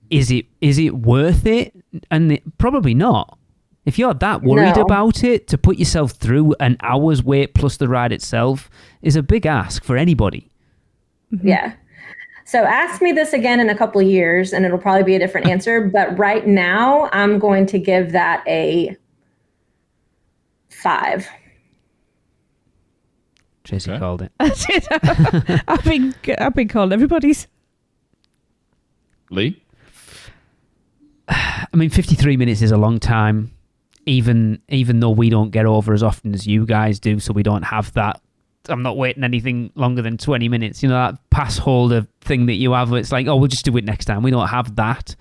is it worth it? And probably not. If you're that worried about it, to put yourself through an hour's wait plus the ride itself is a big ask for anybody. Yeah. So ask me this again in a couple of years and it'll probably be a different answer. But right now, I'm going to give that a 5. Tracy called it. I've been calling everybody's. Lee? I mean, 53 minutes is a long time, even though we don't get over as often as you guys do, so we don't have that. I'm not waiting anything longer than 20 minutes. You know, that pass holder thing that you have, it's like, oh, we'll just do it next time. We don't have that.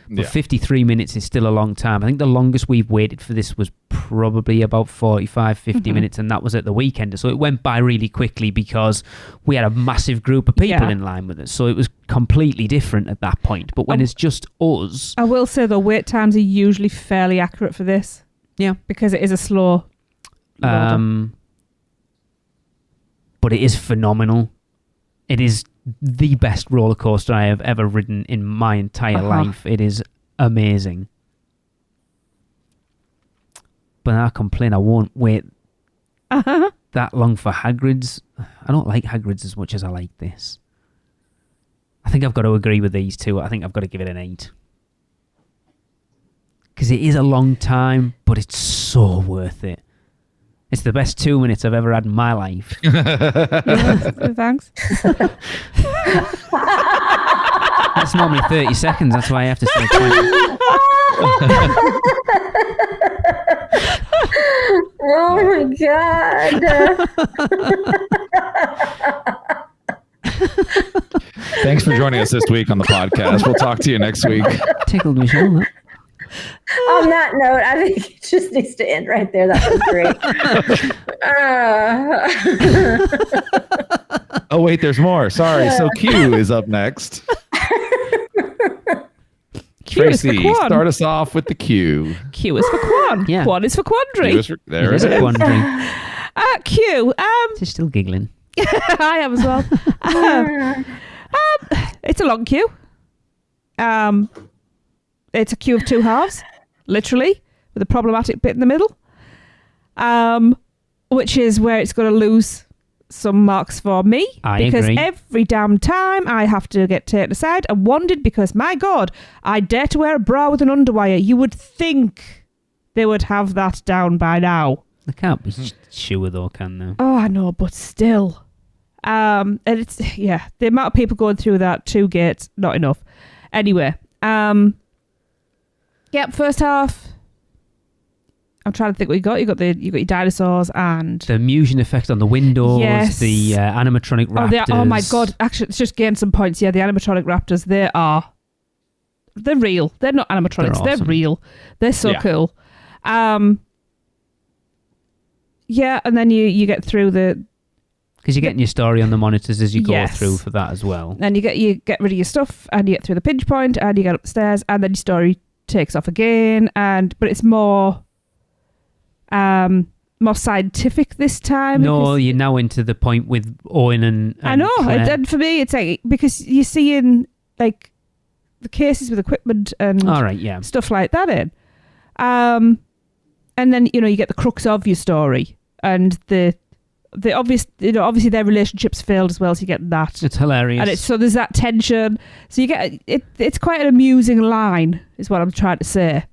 But 53 minutes is still a long time. I think the longest we've waited for this was probably about 45, 50 minutes, and that was at the weekend. So it went by really quickly because we had a massive group of people in line with us. So it was completely different at that point. But when it's just us... I will say, the wait times are usually fairly accurate for this. Yeah. Because it is a slow loader. But it is phenomenal. It is the best roller coaster I have ever ridden in my entire life. It is amazing. But I complain I won't wait that long for Hagrid's. I don't like Hagrid's as much as I like this. I think I've got to agree with these two. I think I've got to give it an 8. Because it is a long time, but it's so worth it. It's the best 2 minutes I've ever had in my life. Thanks. That's normally 30 seconds. That's why I have to say 20. Oh my God. Thanks for joining us this week on the podcast. We'll talk to you next week. Tickled my shoulder. On that note, I think it just needs to end right there. That was great. Oh, wait, there's more. Sorry. So Q is up next. Tracy, start us off with the Q. Q is for Quan. Yeah. Quan is for Quandary. There is a quandary. Q. She's still giggling. I am as well. It's a long queue. It's a queue of 2 halves, literally, with a problematic bit in the middle, which is where it's going to lose some marks for me. Because every damn time I have to get taken aside and wondered because, my God, I dare to wear a bra with an underwire. You would think they would have that down by now. They can't be sure though, can they? Oh, I know, but still. And it's, the amount of people going through that 2 gates, not enough. Anyway, first half. I'm trying to think what you got. You got your dinosaurs and the Musion effect on the windows. Yes. The animatronic raptors. Oh my God! Actually, it's just gained some points. Yeah, the animatronic raptors. They're real. They're not animatronics. They're awesome. real. They're so cool. And then you get through the. Because you're getting your story on the monitors as you go through for that as well. And you get rid of your stuff and you get through the pinch point and you get up the stairs and then your story takes off again. But it's more scientific this time. No, you're now into the point with Owen and I know. Claire. And for me, it's like, because you're seeing like the cases with equipment and stuff like that in. And then, you get the crux of your story and the obvious, obviously their relationships failed as well, so you get that. It's hilarious. And so there's that tension. So you get it's quite an amusing line, is what I'm trying to say.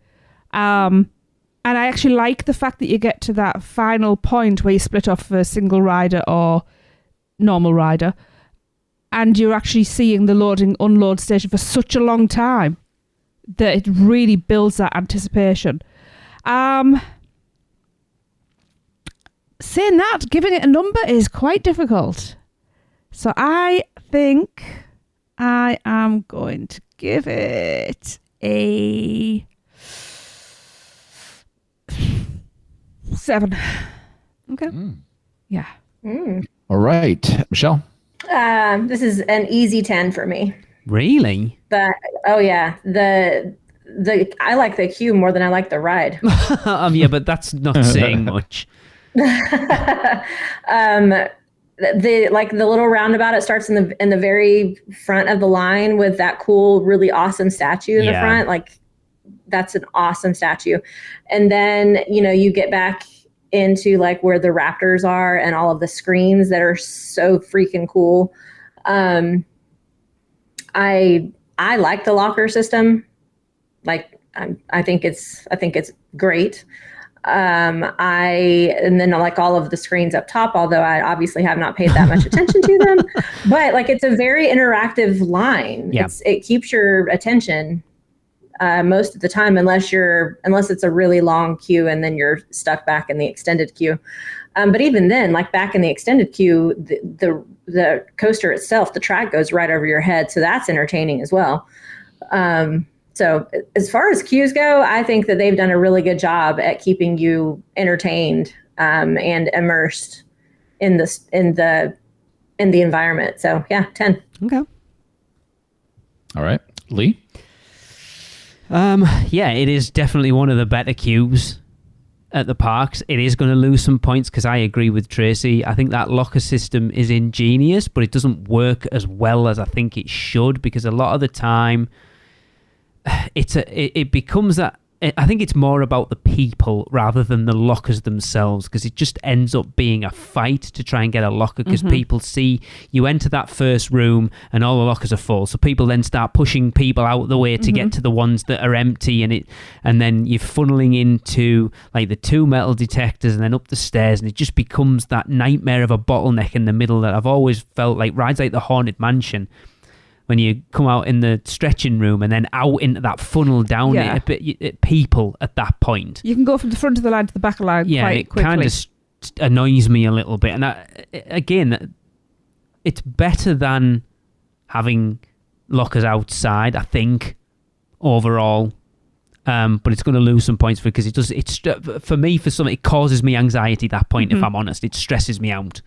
And I actually like the fact that you get to that final point where you split off for a single rider or normal rider, and you're actually seeing the loading unload station for such a long time that it really builds that anticipation. saying that, giving it a number is quite difficult. So I think I am going to give it a 7. Okay. Yeah. All right, Michelle. This is an easy 10 for me. Really? But I like the queue more than I like the ride. Yeah, but that's not saying much. The little roundabout, it starts in the very front of the line with that cool, really awesome statue in the front. Like, that's an awesome statue. And then, you get back into like where the raptors are and all of the screens that are so freaking cool. I like the locker system. Like, I think it's great. And then I like all of the screens up top, although I obviously have not paid that much attention to them, but like, it's a very interactive line. Yeah. It keeps your attention most of the time, unless it's a really long queue and then you're stuck back in the extended queue. But even then, like back in the extended queue, the coaster itself, the track goes right over your head. So that's entertaining as well. So as far as queues go, I think that they've done a really good job at keeping you entertained and immersed in the environment. So yeah, 10. Okay. All right, Lee. Yeah, it is definitely one of the better queues at the parks. It is going to lose some points because I agree with Tracy. I think that locker system is ingenious, but it doesn't work as well as I think it should, because a lot of the time it becomes that. I think it's more about the people rather than the lockers themselves, because it just ends up being a fight to try and get a locker, because people see you enter that first room and all the lockers are full, so people then start pushing people out of the way to get to the ones that are empty, and then you're funneling into like the 2 metal detectors and then up the stairs, and it just becomes that nightmare of a bottleneck in the middle that I've always felt like rides like the Haunted Mansion, when you come out in the stretching room and then out into that funnel down at people at that point. You can go from the front of the line to the back of the line quite quickly. Yeah, it kind of annoys me a little bit. And again, it's better than having lockers outside, I think, overall. But it's going to lose some points because for me, it causes me anxiety at that point, if I'm honest. It stresses me out.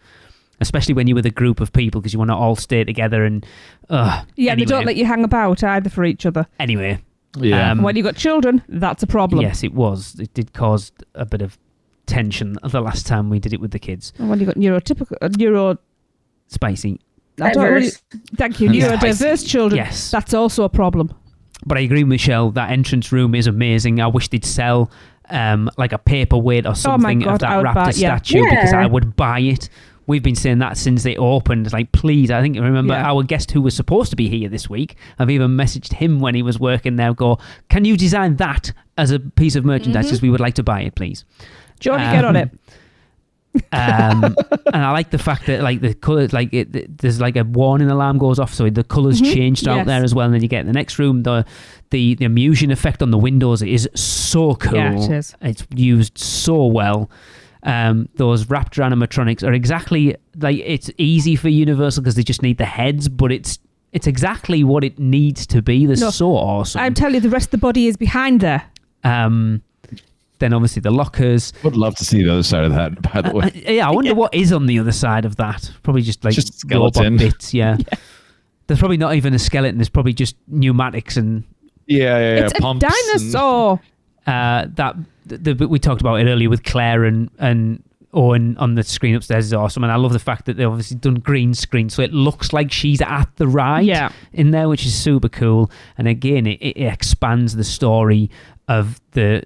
Especially when you're with a group of people, because you want to all stay together and anyway. They don't let you hang about either for each other. Anyway, when you've got children, that's a problem. Yes, it was. It did cause a bit of tension the last time we did it with the kids. And when you've got spicy. Thank you, neurodiverse children. Yes, that's also a problem. But I agree with Michelle. That entrance room is amazing. I wish they'd sell like a paperweight or something of that raptor statue, because I would buy it. We've been saying that since they opened. Like, please, I remember our guest who was supposed to be here this week. I've even messaged him when he was working there, can you design that as a piece of merchandise? Because we would like to buy it, please. Johnny, get on it. And I like the fact that like the colours, like there's like a warning alarm goes off, so the colours changed out there as well. And then you get in the next room, the immersion effect on the windows is so cool. Yeah, it is. It's used so well. Those Raptor animatronics are exactly like, it's easy for Universal because they just need the heads, but it's exactly what it needs to be. They're so awesome. I'm telling you, the rest of the body is behind there. Then obviously the lockers. Would love to see the other side of that, by the way. Yeah, I wonder what is on the other side of that. Probably just like skeleton bits. Yeah. There's probably not even a skeleton. There's probably just pneumatics and it's pumps a dinosaur. We talked about it earlier with Claire and Owen on the screen upstairs is awesome, and I love the fact that they've obviously done green screen, so it looks like she's at the ride in there, which is super cool. And again, it expands the story of the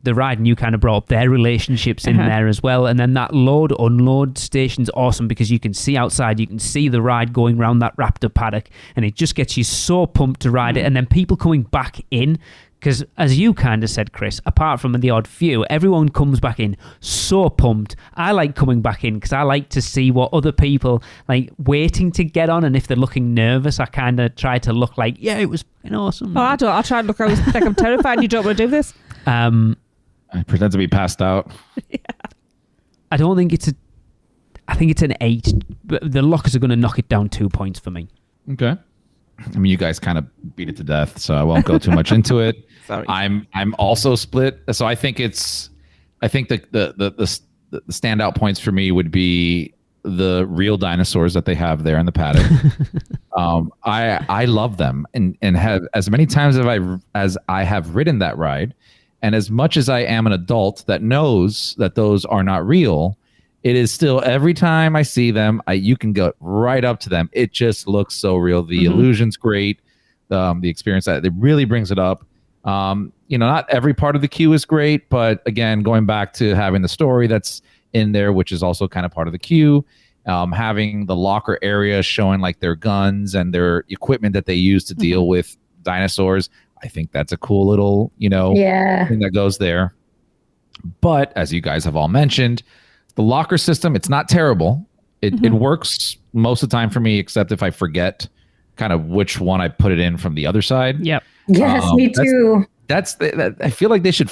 ride, and you kind of brought up their relationships in there as well. And then that load unload station's awesome because you can see outside, you can see the ride going around that Raptor paddock, and it just gets you so pumped to ride it. And then people coming back in, because as you kind of said, Chris, apart from the odd few, everyone comes back in so pumped. I like coming back in because I like to see what other people like waiting to get on, and if they're looking nervous, I kind of try to look like, it was awesome. Oh, I don't. I'll try and look like I'm terrified. You don't want to do this. I pretend to be passed out. I don't think it's a. I think it's an 8. But the lockers are going to knock it down 2 points for me. Okay. I mean, you guys kind of beat it to death, so I won't go too much into it. Sorry. I'm also split. So I think the standout points for me would be the real dinosaurs that they have there in the paddock. I love them and have as many times as I have ridden that ride, and as much as I am an adult that knows that those are not real, it is still every time I see them, you can go right up to them. It just looks so real. The illusion's great. The experience that it really brings it up. Not every part of the queue is great, but again, going back to having the story that's in there, which is also kind of part of the queue, having the locker area showing like their guns and their equipment that they use to deal with dinosaurs. I think that's a cool little, thing that goes there. But as you guys have all mentioned, the locker system, it's not terrible. It works most of the time for me, except if I forget kind of which one I put it in from the other side. Yep. Yes, me too. I feel like they should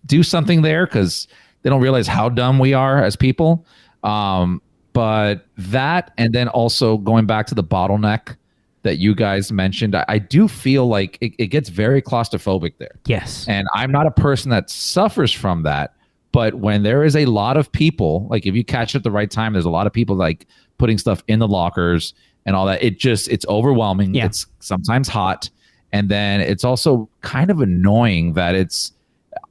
do something there because they don't realize how dumb we are as people. But that, and then also going back to the bottleneck that you guys mentioned, I do feel like it gets very claustrophobic there. Yes. And I'm not a person that suffers from that. But when there is a lot of people, like if you catch it at the right time, there's a lot of people like putting stuff in the lockers and all that. It's overwhelming. Yeah. It's sometimes hot. And then it's also kind of annoying that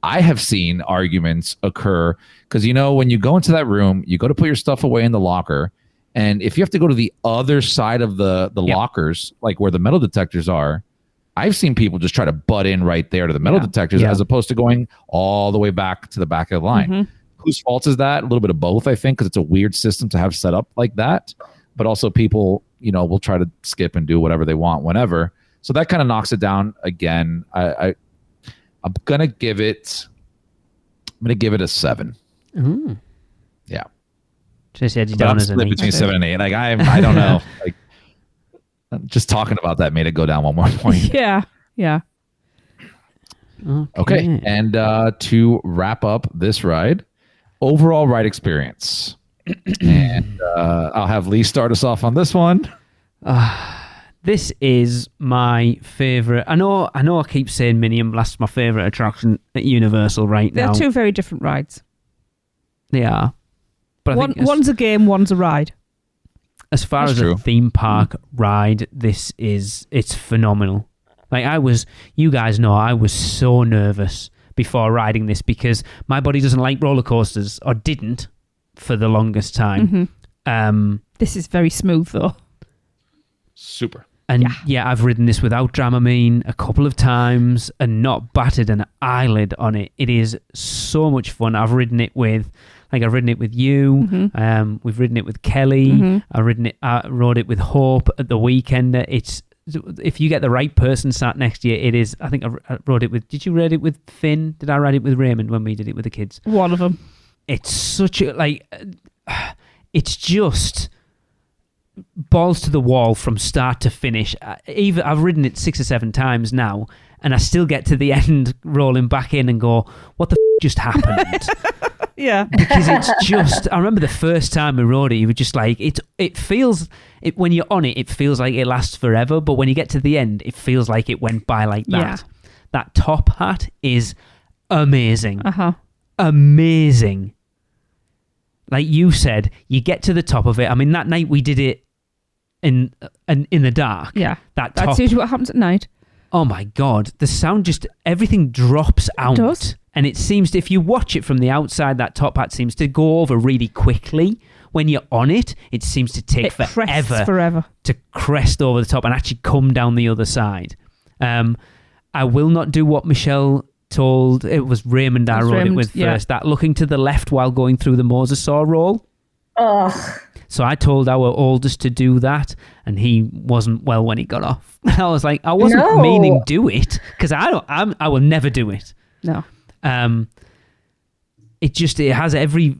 I have seen arguments occur because, when you go into that room, you go to put your stuff away in the locker. And if you have to go to the other side of the lockers, like where the metal detectors are, I've seen people just try to butt in right there to the metal detectors as opposed to going all the way back to the back of the line. Whose fault is that? A little bit of both, I think, because it's a weird system to have set up like that. But also people, will try to skip and do whatever they want whenever. So that kind of knocks it down again. I'm gonna give it a 7. Ooh. Yeah. Just had you But down I'm as an split 8. between 7 and 8. Like I don't know. Like just talking about that made it go down one more point. Yeah. Okay. And to wrap up this ride, overall ride experience. And I'll have Lee start us off on this one. This is my favorite. I know. I keep saying Minion Blast's my favorite attraction at Universal right now. They're two very different rides. They are. But I think one's a game, one's a ride. As far as a theme park ride, it's phenomenal. Like you guys know, I was so nervous before riding this because my body doesn't like roller coasters, or didn't for the longest time. This is very smooth though. Super. And I've ridden this without Dramamine a couple of times and not batted an eyelid on it. It is so much fun. I've ridden it with you. We've ridden it with Kelly. I rode it with Hope at the weekend. It's, if you get the right person sat next to you, it is. I think I rode it with. Did you ride it with Finn? Did I ride it with Raymond when we did it with the kids? One of them. It's such a it's just balls to the wall from start to finish. I've ridden it 6 or 7 times now, and I still get to the end, rolling back in and go, "What the just happened?" Yeah, because it's just. I remember the first time we rode it, you were just like, it feels. When you're on it, it feels like it lasts forever, but when you get to the end, it feels like it went by like that. Yeah. That top hat is amazing. Amazing. Like you said, you get to the top of it. I mean, that night we did it in the dark. Yeah, that's usually what happens at night. Oh my God, the sound everything drops out. It does. And it seems to, if you watch it from the outside, that top hat seems to go over really quickly. When you're on it, it seems to take forever to crest over the top and actually come down the other side. I will not do what Michelle told. It was Raymond I rode it with first. That looking to the left while going through the mosasaur roll. Ugh. So I told our oldest to do that, and he wasn't well when he got off. I was like, I wasn't meaning do it because I will never do it. No. It has every,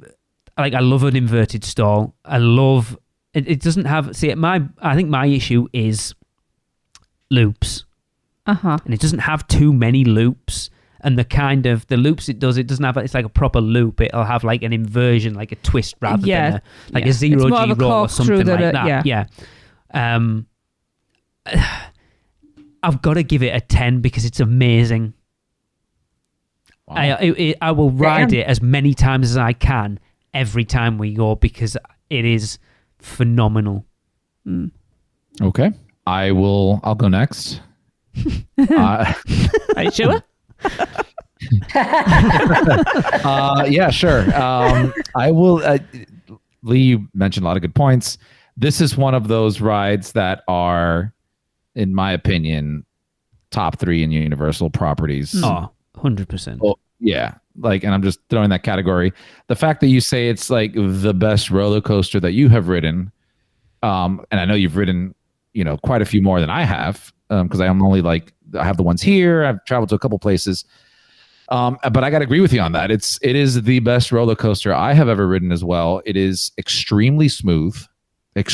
like, I love an inverted stall. I love it. Doesn't have, I think my issue is loops. And it doesn't have too many loops. And the loops it doesn't have, it's like a proper loop. It'll have like an inversion, like a twist rather than a zero G roll or something like that. Yeah. I've got to give it a 10 because it's amazing. Wow. I will ride it as many times as I can every time we go because it is phenomenal. Okay. I'll go next. Are you sure? Yeah, sure. I will. Lee, you mentioned a lot of good points. This is one of those rides that are, in my opinion, top 3 in Universal properties. Oh, 100%. Oh, yeah. And I'm just throwing that category. The fact that you say it's like the best roller coaster that you have ridden, and I know you've ridden, quite a few more than I have, because I am only I have the ones here. I've traveled to a couple places. But I got to agree with you on that. It is the best roller coaster I have ever ridden as well. It is extremely smooth. And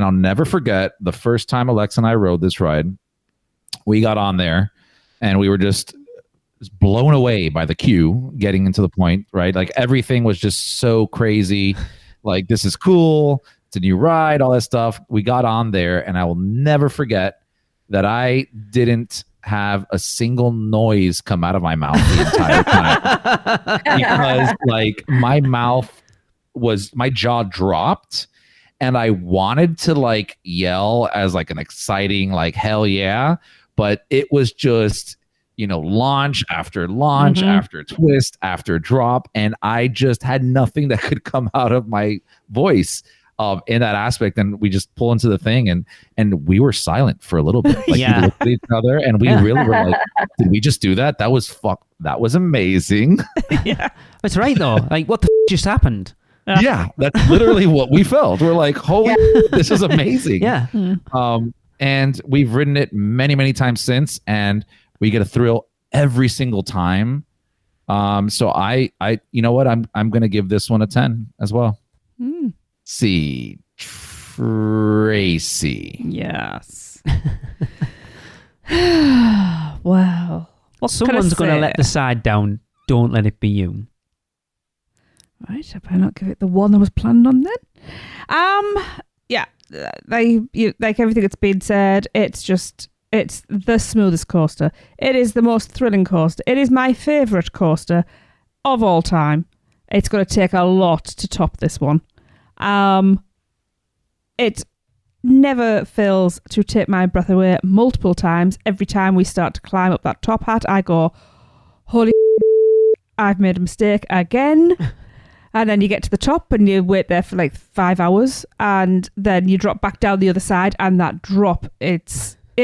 I'll never forget the first time Alexa and I rode this ride. We got on there and we were just blown away by the queue getting into the point, right? Like everything was just so crazy. Like, this is cool. It's a new ride, all that stuff. We got on there and I will never forget that I didn't have a single noise come out of my mouth the entire time. Because my jaw dropped and I wanted to yell as an exciting hell yeah, but it was just launch after launch after twist after drop, and I just had nothing that could come out of my voice in that aspect. And we just pull into the thing and we were silent for a little bit. We looked at each other and we really were like, did we just do that? That was amazing. Yeah, that's right though. What the just happened? Yeah, that's literally what we felt. We're like, holy, this is amazing. Yeah. And we've ridden it many, many times since, and we get a thrill every single time. So I you know what? I'm going to give this one a 10 as well. See, Tracy. Yes. Wow. Someone's going to let the side down. Don't let it be you. Right, I better not give it the one I was planning on then. Yeah, like everything that's been said, it's the smoothest coaster. It is the most thrilling coaster. It is my favourite coaster of all time. It's going to take a lot to top this one. It never fails to take my breath away multiple times. Every time we start to climb up that top hat, I go, holy I've made a mistake again. And then you get to the top and you wait there for 5 hours, and then you drop back down the other side, and that drop, it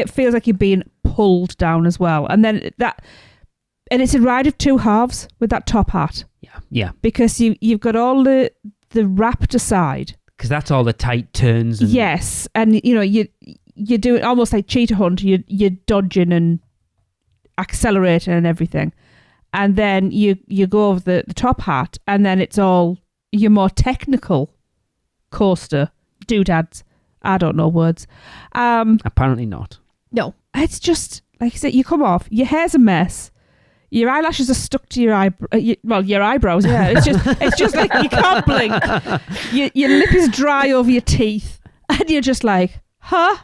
feels like you're being pulled down as well. And then and it's a ride of 2 halves with that top hat. Yeah. Because you've got all the raptor side. Because that's all the tight turns. Yes, and you do it almost like cheetah hunt. You're dodging and accelerating and everything. And then you go over the top hat, and then it's all your more technical coaster doodads. I don't know words. Apparently not. No, it's just like I said. You come off, your hair's a mess, your eyelashes are stuck to your your eyebrows. Yeah, it's just like you can't blink. Your lip is dry over your teeth, and you're just like, huh?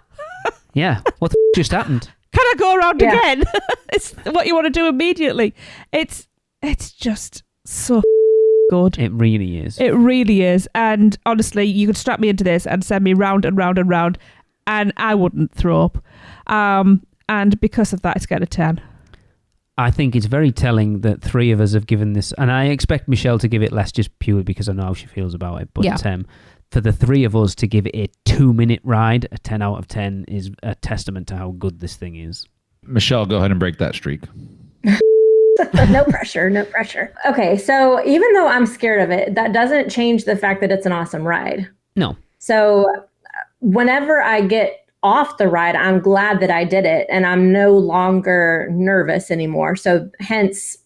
Yeah. What just happened? Can I go around again? It's what you want to do immediately. It's just so good. It really is. It really is. And honestly, you could strap me into this and send me round and round and round, and I wouldn't throw up. And because of that, it's got a 10. I think it's very telling that 3 of us have given this, and I expect Michelle to give it less just purely because I know how she feels about it. But for the 3 of us to give it a 2-minute ride, a 10 out of 10 is a testament to how good this thing is. Michelle, go ahead and break that streak. No pressure. Okay, so even though I'm scared of it, that doesn't change the fact that it's an awesome ride. No. So whenever I get off the ride, I'm glad that I did it, and I'm no longer nervous anymore. So hence,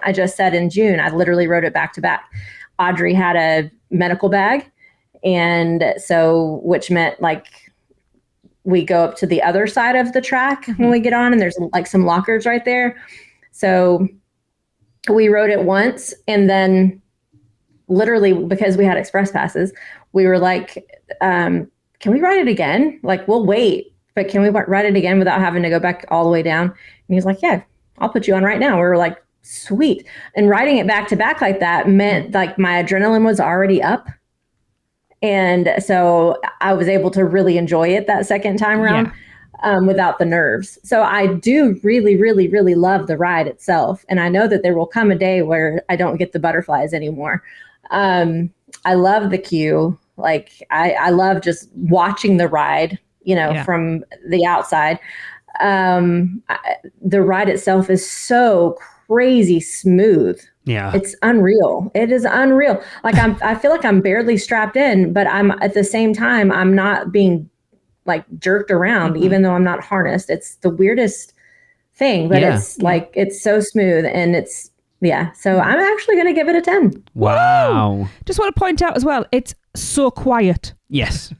I just said in June, I literally rode it back to back. Audrey had a medical bag. And so, which meant we go up to the other side of the track when we get on, and there's like some lockers right there. So we rode it once, and then literally because we had express passes, we were like, can we ride it again? Like, we'll wait, but can we ride it again without having to go back all the way down? And he's like, yeah, I'll put you on right now. We were like, sweet. And riding it back to back like that meant like my adrenaline was already up. And so I was able to really enjoy it that second time around without the nerves. So I do really, really, really love the ride itself. And I know that there will come a day where I don't get the butterflies anymore. I love the queue. Like I love just watching the ride, from the outside. The ride itself is so crazy smooth. Yeah. It's unreal. It is unreal. Like I feel like I'm barely strapped in, but I'm at the same time, I'm not being like jerked around, even though I'm not harnessed. It's the weirdest thing, but it's like, it's so smooth, and it's, so I'm actually going to give it a 10. Wow. Woo! Just want to point out as well, it's so quiet. Yes.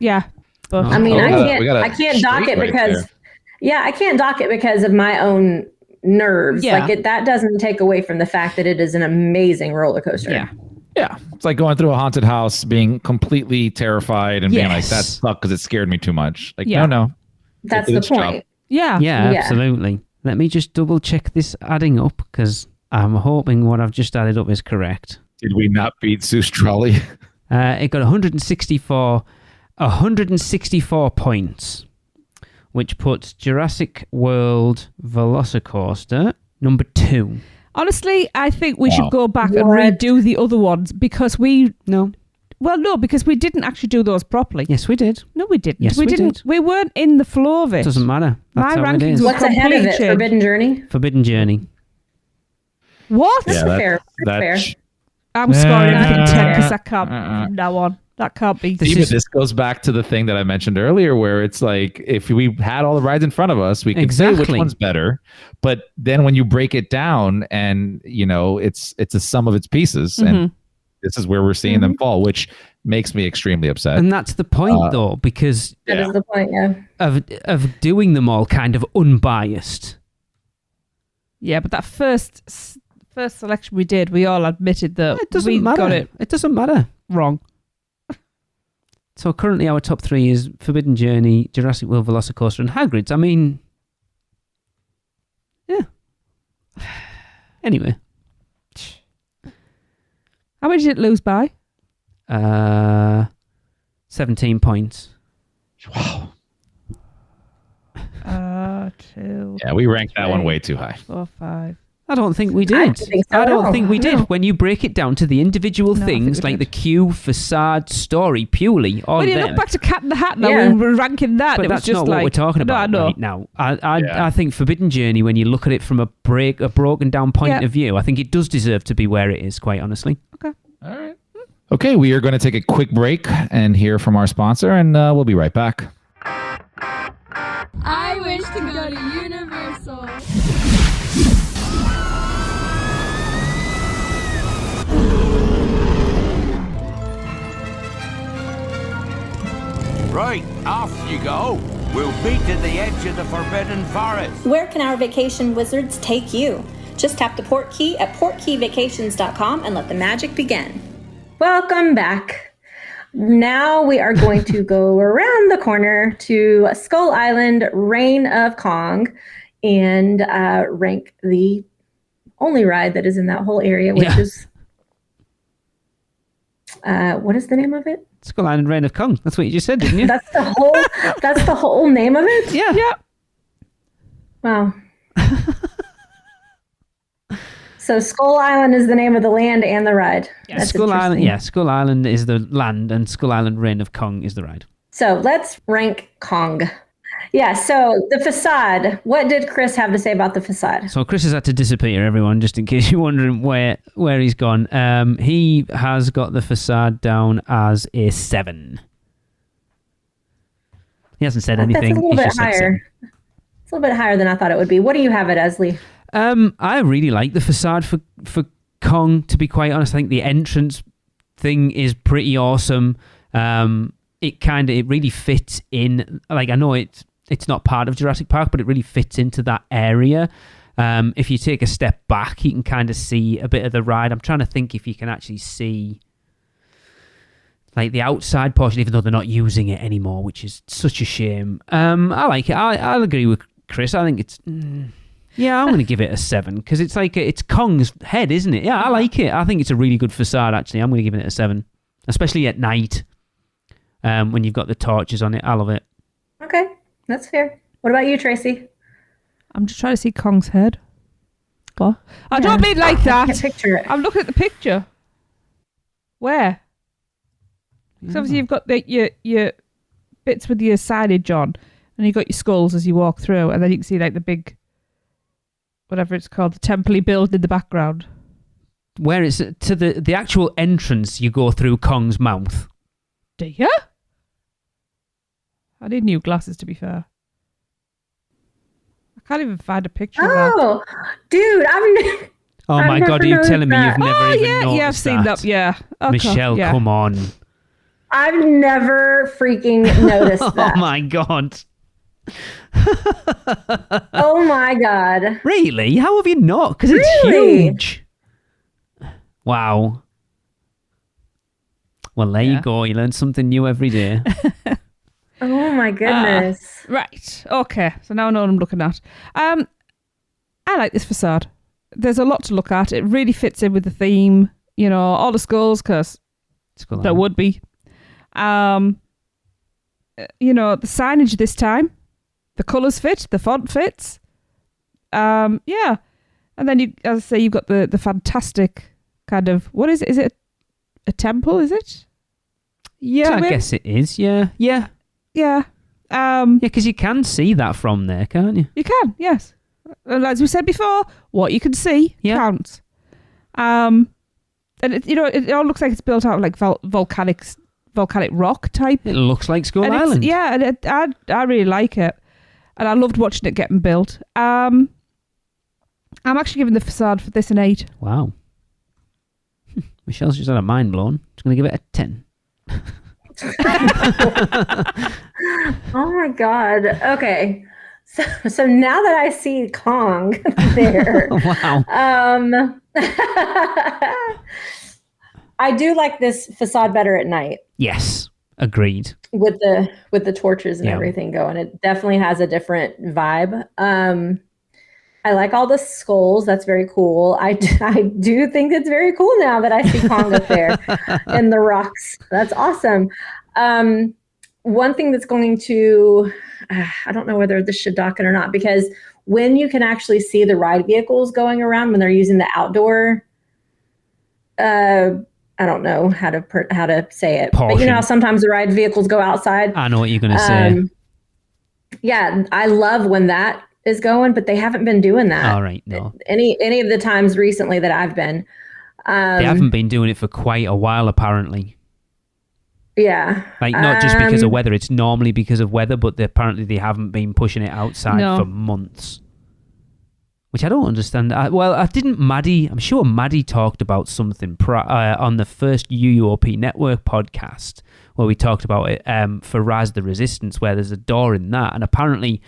Yeah. But I mean, I can't dock it because, I can't dock it because of my own nerves. Yeah. Like that doesn't take away from the fact that it is an amazing roller coaster. Yeah. It's like going through a haunted house, being completely terrified and being like, that sucked because it scared me too much. Like, no. That's the point. Yeah. Yeah, absolutely. Let me just double check this adding up, because I'm hoping what I've just added up is correct. Did we not beat Zeus Trolley? It got 164 points, which puts Jurassic World Velocicoaster number 2. Honestly, I think we should go back and redo the other ones because because we didn't actually do those properly. Yes, we did. No, we didn't. Yes, we did. We weren't in the flow of it. Doesn't matter. That's My how it rankings is. were What's ahead of it? Complete Forbidden Journey? Forbidden Journey. What? That's fair. That's fair. I'm scoring anything 10 because that can't, Uh-uh. from now on, that can't be. This goes back to the thing that I mentioned earlier, where it's like, if we had all the rides in front of us, we could say which one's better. But then when you break it down and, it's a sum of its pieces, and this is where we're seeing them fall, which makes me extremely upset. And that's the point, though, because That is the point, of doing them all kind of unbiased. Yeah, but that first selection we did, we all admitted that It doesn't we matter. got it It doesn't matter. wrong. So currently our top 3 is Forbidden Journey, Jurassic World Velocicoaster, and Hagrid's. I mean, yeah. Anyway. How much did it lose by? 17 points. Wow. 2. Yeah, we ranked that one way too high. 4, 5. I don't think we I did. don't think so I at don't all. think we did. No. When you break it down to the individual No, I think things we like did. the queue, facade, story, purely, all When you them. look back to Cat in the Hat now, Yeah. we were ranking that. But and it was that's just not like, what we're talking about No, I know. right now. I think Forbidden Journey, when you look at it from a broken down point of view, I think it does deserve to be where it is, quite honestly. All right. Okay, we are going to take a quick break and hear from our sponsor, and we'll be right back. I wish to go to Universal. Right, off you go. We'll beat to the edge of the Forbidden Forest. Where can our vacation wizards take you? Just tap the port key at portkeyvacations.com and let the magic begin. Welcome back. Now we are going to go around the corner to Skull Island, Reign of Kong, and rank the only ride that is in that whole area, which is what is the name of it? Skull Island, Reign of Kong. That's what you just said, didn't you? That's the whole name of it? Yeah. Wow. So Skull Island is the name of the land and the ride. That's Skull Island. interesting. Yeah, Skull Island is the land, and Skull Island, Reign of Kong is the ride. So let's rank Kong. Yeah, so the facade. What did Chris have to say about the facade? So Chris has had to disappear, everyone, just in case you're wondering where he's gone. He has got the facade down as a 7. He hasn't said anything. That's a little He's bit just said higher. 7. It's a little bit higher than I thought it would be. What do you have it as, Lee? I really like the facade for Kong, to be quite honest. I think the entrance thing is pretty awesome. it really fits in. Like, I know it's not part of Jurassic Park, but it really fits into that area. If you take a step back, you can kind of see a bit of the ride. I'm trying to think if you can actually see like the outside portion, even though they're not using it anymore, which is such a shame. I like it. I'll agree with Chris. I think it's... yeah, I'm going to give it a 7 because it's like it's Kong's head, isn't it? Yeah, I like it. I think it's a really good facade, actually. I'm going to give it a 7, especially at night when you've got the torches on it. I love it. Okay, that's fair. What about you, Tracy? I'm just trying to see Kong's head. What? I don't mean like that. I can't picture it. I'm looking at the picture. Where? Because obviously you've got your bits with your signage on, and you've got your skulls as you walk through, and then you can see like the big, whatever it's called, the temple build in the background. Where it's to the actual entrance, you go through Kong's mouth. Do you? I need new glasses, to be fair. I can't even find a picture of that. Oh, dude, Oh my God, are you telling me you've never even noticed yeah, I've seen that. Yeah. Okay, Michelle, yeah. come on. I've never freaking noticed that. Oh my God. Oh my God. Really? How have you not? Because it's Really? huge. Wow. Well, there you go. You learn something new every day. Oh my goodness. Right. Okay. So now I know what I'm looking at. I like this facade. There's a lot to look at. It really fits in with the theme. You know, all the skulls, because there would be. You know, the signage this time. The colours fit. The font fits. Yeah. And then, as I say, you've got the fantastic kind of... What is it? Is it a temple, is it? Yeah, I guess it is. Yeah. Yeah. Yeah. Yeah, because you can see that from there, can't you? You can, yes. And as we said before, what you can see counts. And it all looks like it's built out of like volcanic rock type. It looks like Skull Island. Yeah, and I really like it, and I loved watching it getting built. I'm actually giving the facade for this an 8. Wow. Michelle's just had a mind blown. She's going to give it a 10. Oh my God. Okay. So now that I see Kong there, Wow. I do like this facade better at night Yes, agreed. with the torches and everything going. It definitely has a different vibe. I like all the skulls. That's very cool. I do think it's very cool now that I see Kong up there in the rocks. That's awesome. One thing that's going to, I don't know whether this should dock it or not, because when you can actually see the ride vehicles going around when they're using the outdoor, I don't know how to say it, Portion. but you know how sometimes the ride vehicles go outside. I know what you're going to say. Yeah, I love when that is going, but they haven't been doing that. All right, no. Any of the times recently that I've been. They haven't been doing it for quite a while, apparently. Yeah. Like, not just because of weather. It's normally because of weather, but apparently they haven't been pushing it outside for months. Which I don't understand. I'm sure Maddie talked about something on the first UUOP network podcast where we talked about it for Rise of the Resistance, where there's a door in that. And apparently,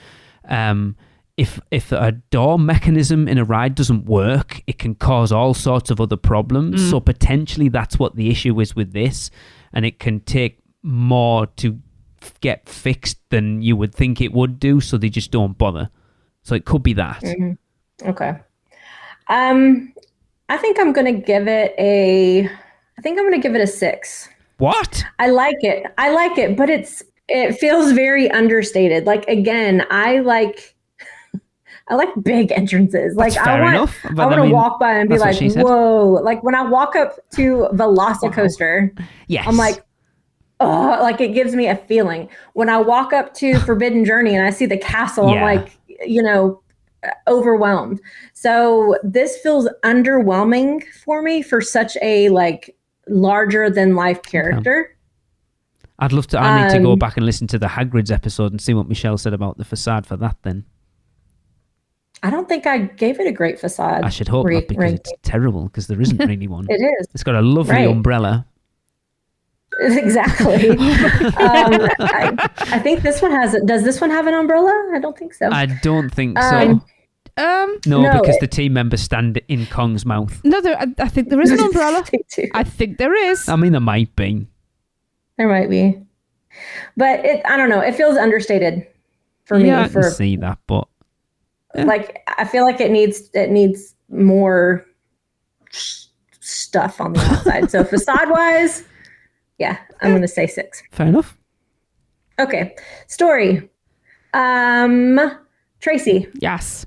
if a door mechanism in a ride doesn't work, it can cause all sorts of other problems. So potentially that's what the issue is with this. And it can take more to get fixed than you would think it would do. So they just don't bother. So it could be that. Mm-hmm. Okay. I think I'm going to give it a 6. What? I like it, but it feels very understated. Like, again, I like big entrances. Like, I want to walk by and be like, whoa. Like when I walk up to Velocicoaster, yes. I'm like, oh, like it gives me a feeling. When I walk up to Forbidden Journey and I see the castle, I'm like, overwhelmed. So this feels underwhelming for me for such a like larger than life character. I'd love to. I need to go back and listen to the Hagrid's episode and see what Michelle said about the facade for that then. I don't think I gave it a great facade. I should hope not, because it's terrible, because there isn't really one. It is. It's got a lovely umbrella. Exactly. I think this one does this one have an umbrella? I don't think so. I don't think so. No, because the team members stand in Kong's mouth. No, I think there is an umbrella. They do. I think there is. I mean, there might be. There might be. But I don't know. It feels understated for me. I can see that, but like, I feel like it needs more stuff on the outside. So facade-wise, yeah, I'm going to say 6. Fair enough. Okay. Story. Tracy. Yes.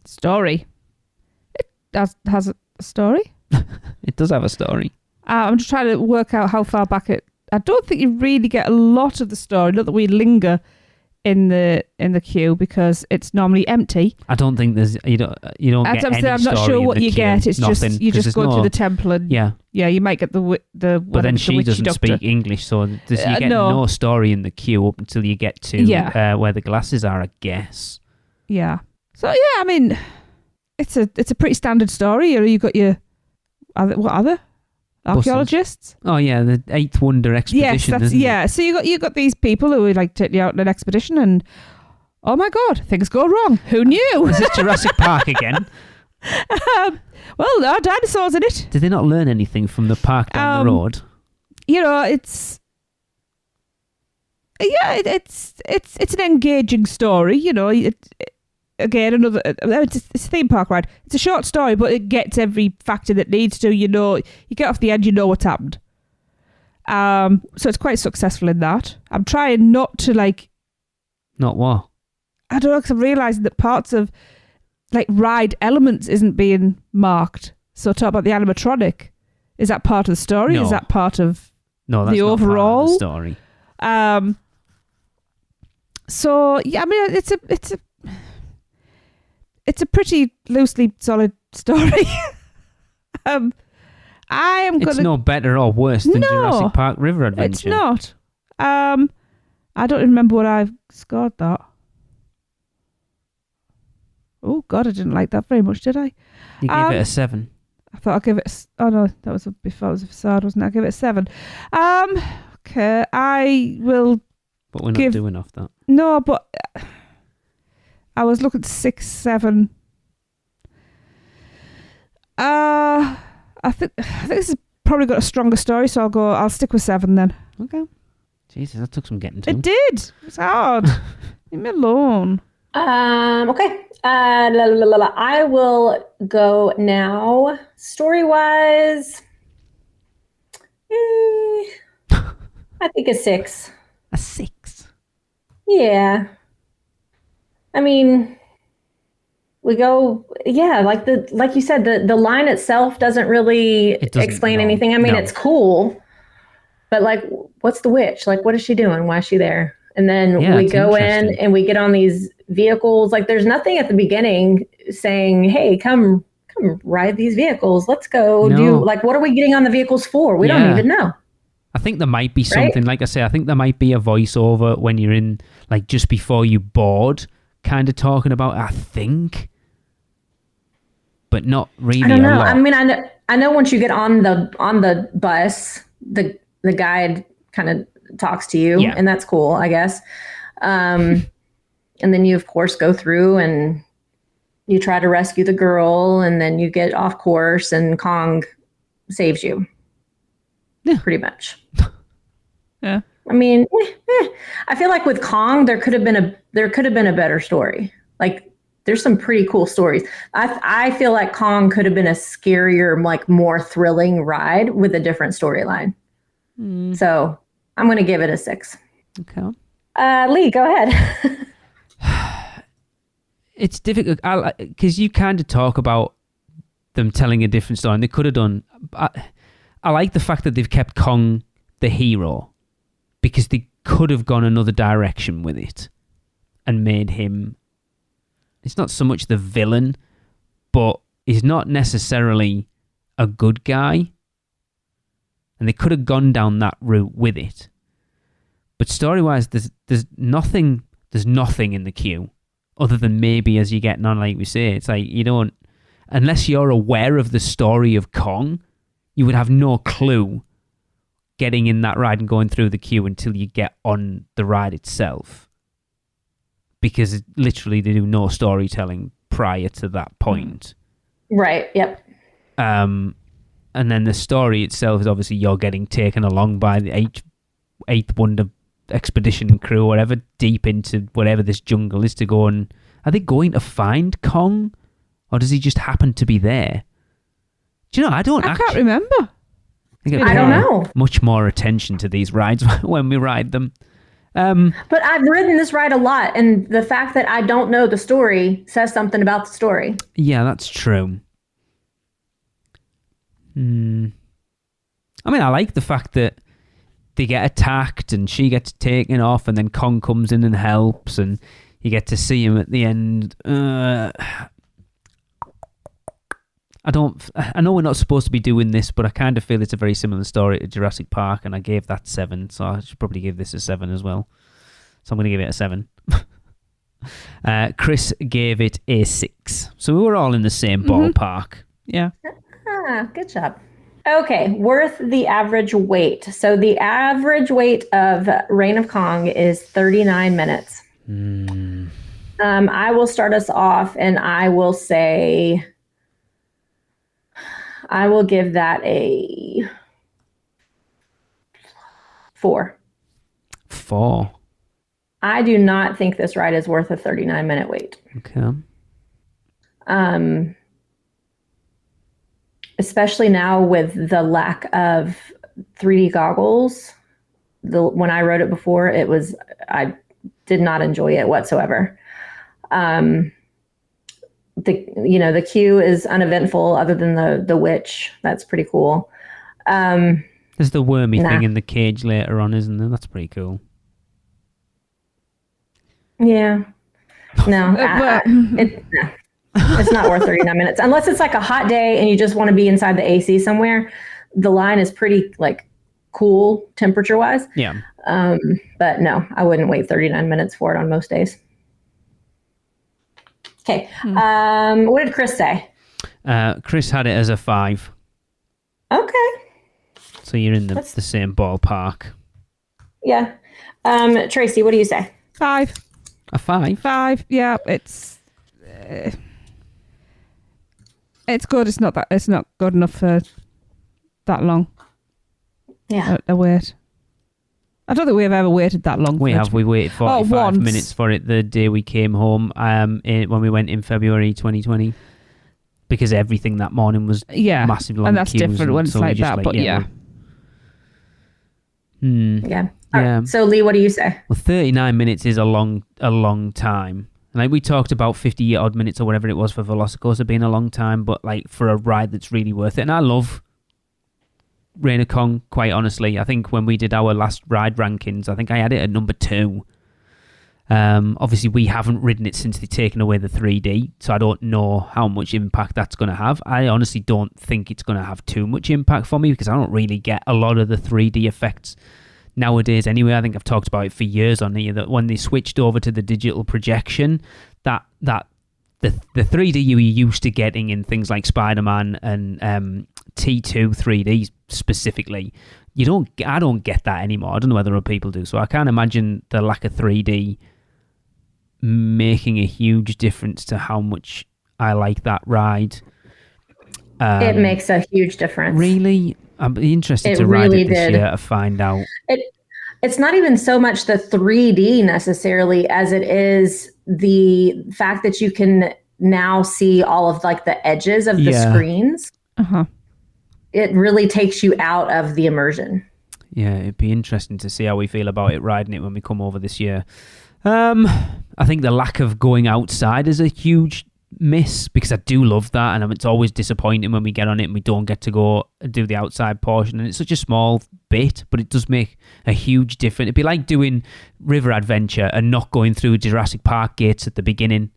Story. It has a story. It does have a story. I'm just trying to work out how far back it. I don't think you really get a lot of the story. Not that we linger in the queue because it's normally empty. I don't think there's you don't get any I'm not story sure in what the you queue. get. It's Nothing, just you just go through the temple and yeah. You might get the But then she doesn't speak English, so you get no story in the queue up until you get to where the glasses are, I guess. Yeah. So yeah, I mean, it's a pretty standard story. You got your other archaeologists. Oh yeah, the 8th Wonder expedition. Yes, So you got these people who would like take you out on an expedition, and oh my god, things go wrong. Who knew? Is this Jurassic Park again? Well, there are dinosaurs in it. Did they not learn anything from the park down the road? It's an engaging story. Again, it's a theme park ride. It's a short story, but it gets every factor that needs to. You get off the end, you know what's happened. So it's quite successful in that. I'm trying not to Not what? I don't know, because I'm realising that parts of ride elements isn't being marked. So talk about the animatronic. Is that part of the story? No. Is that part of that's the not overall part of the story? So yeah, I mean it's a pretty loosely solid story. It's no better or worse than Jurassic Park River Adventure. It's not. I don't remember what I scored that. Oh God, I didn't like that very much, did I? You gave it a 7. I thought I'd give it. Oh no, that was before it was a facade, wasn't it? I gave it a 7. Okay, I will. But we're not doing off that. No, but I was looking at 6, 7. I think this has probably got a stronger story, so I'll stick with 7 then. Okay. Jesus, that took some getting to. It did. It's hard. Leave me alone. Okay. I will go now. Story-wise, I think a 6. A 6? Yeah. I mean, we go, like you said, the line itself doesn't really explain anything. I mean, it's cool, but what's the witch? What is she doing? Why is she there? And then we go in and we get on these vehicles. There's nothing at the beginning saying, hey, come ride these vehicles. Let's go do, what are we getting on the vehicles for? We don't even know. I think there might be something, like I say, I think there might be a voiceover when you're in, just before you board, kind of talking about, I think, but not really. I don't know. I mean, I know once you get on the bus, the guide kind of talks to you, and that's cool, I guess. And then you, of course, go through and you try to rescue the girl, and then you get off course, and Kong saves you. Yeah, pretty much. Yeah. I mean, I feel like with Kong, there could have been a better story. There's some pretty cool stories. I feel like Kong could have been a scarier, more thrilling ride with a different storyline. So I'm going to give it a 6. Okay. Lee, go ahead. It's difficult because you kind of talk about them telling a different story, and they could have done. I like the fact that they've kept Kong the hero, because they could have gone another direction with it and made him. It's not so much the villain, but he's not necessarily a good guy. And they could have gone down that route with it. But story-wise, there's nothing in the queue other than maybe as you're getting on, like we say. It's you don't, unless you're aware of the story of Kong, you would have no clue getting in that ride and going through the queue until you get on the ride itself. Because literally they do no storytelling prior to that point. Right. Yep. And then the story itself is obviously you're getting taken along by the Eighth Wonder expedition crew or whatever, deep into whatever this jungle is to go and... Are they going to find Kong? Or does he just happen to be there? Do you know, I can't remember. I don't know. Much more attention to these rides when we ride them. But I've ridden this ride a lot, and the fact that I don't know the story says something about the story. Yeah, that's true. I mean, I like the fact that they get attacked and she gets taken off and then Kong comes in and helps and you get to see him at the end. I know we're not supposed to be doing this, but I kind of feel it's a very similar story to Jurassic Park, and I gave that 7, so I should probably give this a 7 as well. So I'm going to give it a 7. Chris gave it a 6. So we were all in the same ballpark. Yeah. Good job. Okay, worth the average wait. So the average wait of Reign of Kong is 39 minutes. I will start us off, and I will say... I will give that a 4. 4. I do not think this ride is worth a 39-minute wait. Okay. Especially now with the lack of 3D goggles. When I rode it before, I did not enjoy it whatsoever. The queue is uneventful other than the witch. That's pretty cool. There's the wormy thing in the cage later on, isn't there? That's pretty cool. Yeah. No, it's not worth 39 minutes. Unless it's like a hot day and you just want to be inside the AC somewhere. The line is pretty like cool temperature-wise. Yeah. But no, I wouldn't wait 39 minutes for it on most days. Okay. What did Chris say? Chris had it as a 5. Okay. So you're in the same ballpark. Yeah. Tracy, what do you say? 5. A 5? 5. Yeah, it's good. It's not good enough for that long. Yeah. A wait. I don't think we've ever waited that long. We waited 45 minutes for it the day we came home when we went in February 2020. Because everything that morning was massive long and that's queues, different when it's like that, but yeah. Yeah. Right. So Lee, what do you say? Well, 39 minutes is a long time. And like we talked about 50 odd minutes or whatever it was for Velocicoaster being a long time, but like for a ride that's really worth it. And I love Reign of Kong, quite honestly. I think when we did our last ride rankings, I think I had it at number 2. Obviously, we haven't ridden it since they've taken away the 3D, so I don't know how much impact that's going to have. I honestly don't think it's going to have too much impact for me because I don't really get a lot of the 3D effects nowadays anyway. I think I've talked about it for years on here, that when they switched over to the digital projection, the 3D you were used to getting in things like Spider-Man and T2 3D specifically, I don't get that anymore. I don't know whether other people do. So I can't imagine the lack of 3D making a huge difference to how much I like that ride. It makes a huge difference. Really? I'm interested to ride it this year to find out. It's not even so much the 3D necessarily as it is the fact that you can now see all of like the edges of the screens. Uh-huh. It really takes you out of the immersion. Yeah, it'd be interesting to see how we feel about it riding it when we come over this year. I think the lack of going outside is a huge miss because I do love that, and it's always disappointing when we get on it and we don't get to go do the outside portion, and it's such a small bit, but it does make a huge difference. It'd be like doing River Adventure and not going through Jurassic Park gates at the beginning.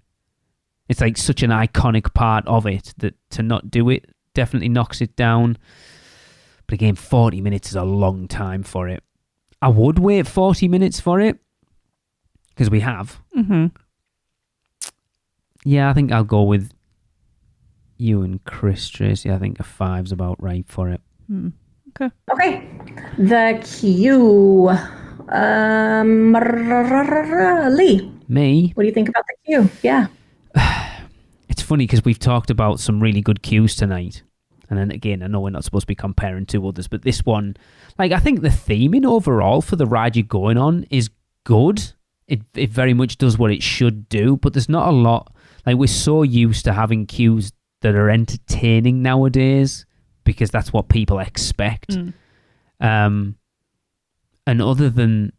It's like such an iconic part of it that to not do it definitely knocks it down. But again, 40 minutes is a long time for it. I would wait 40 minutes for it because we have. Mm-hmm. Yeah, I think I'll go with you and Chris, Tracy. I think a 5's about right for it. Okay. The queue. Lee, Me? what do you think about the queue? Yeah. It's funny because we've talked about some really good cues tonight. And then again, I know we're not supposed to be comparing to others, but this one, like, I think the theming overall for the ride you're going on is good. It very much does what it should do, but there's not a lot. Like, we're so used to having queues that are entertaining nowadays because that's what people expect. And other than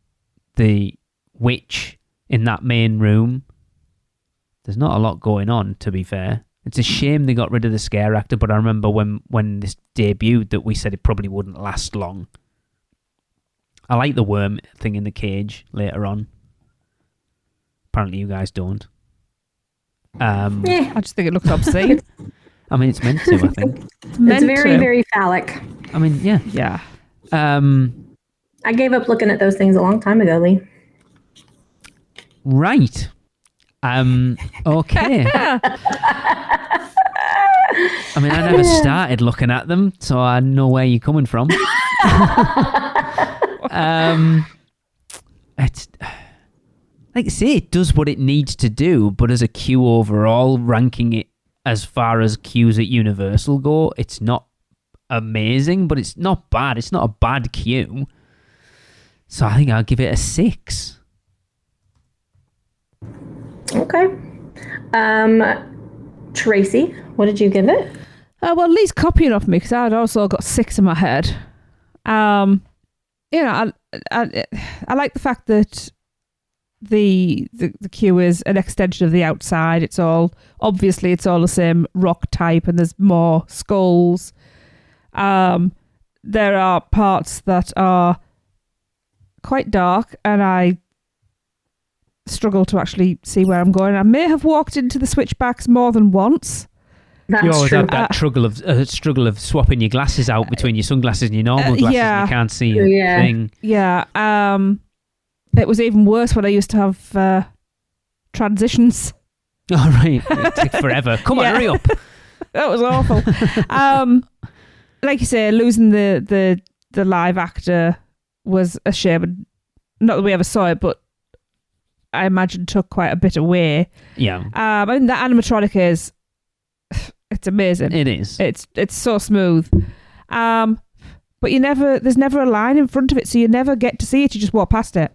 the witch in that main room, there's not a lot going on, to be fair. It's a shame they got rid of the scare actor, but I remember when this debuted that we said it probably wouldn't last long. I like the worm thing in the cage later on. Apparently you guys don't. I just think it looks obscene. I mean, it's meant to, I think. It's very, very phallic. I mean, yeah. Yeah. I gave up looking at those things a long time ago, Lee. Right. Okay. I mean, I never started looking at them, so I know where you're coming from. It's like I say, it does what it needs to do, but as a queue overall, ranking it as far as queues at Universal go, it's not amazing, but it's not bad. It's not a bad queue. So I think I'll give it a 6. Okay. Tracy, what did you give it? Well, Lee's copying off me because I'd also got 6 in my head. You know, I like the fact that the queue is an extension of the outside. It's all the same rock type, and there's more skulls. There are parts that are quite dark, and I struggle to actually see where I'm going. I may have walked into the switchbacks more than once. That's You always true. have that struggle of swapping your glasses out between your sunglasses and your normal glasses, yeah. and you can't see a thing. Yeah. It was even worse when I used to have transitions. All right, it took forever. Come on, hurry up. That was awful. Like you say, losing the live actor was a shame. Not that we ever saw it, but I imagine took quite a bit away. Yeah. I mean, the animatronic it's amazing. It is. It's so smooth. But there's never a line in front of it, so you never get to see it. You just walk past it.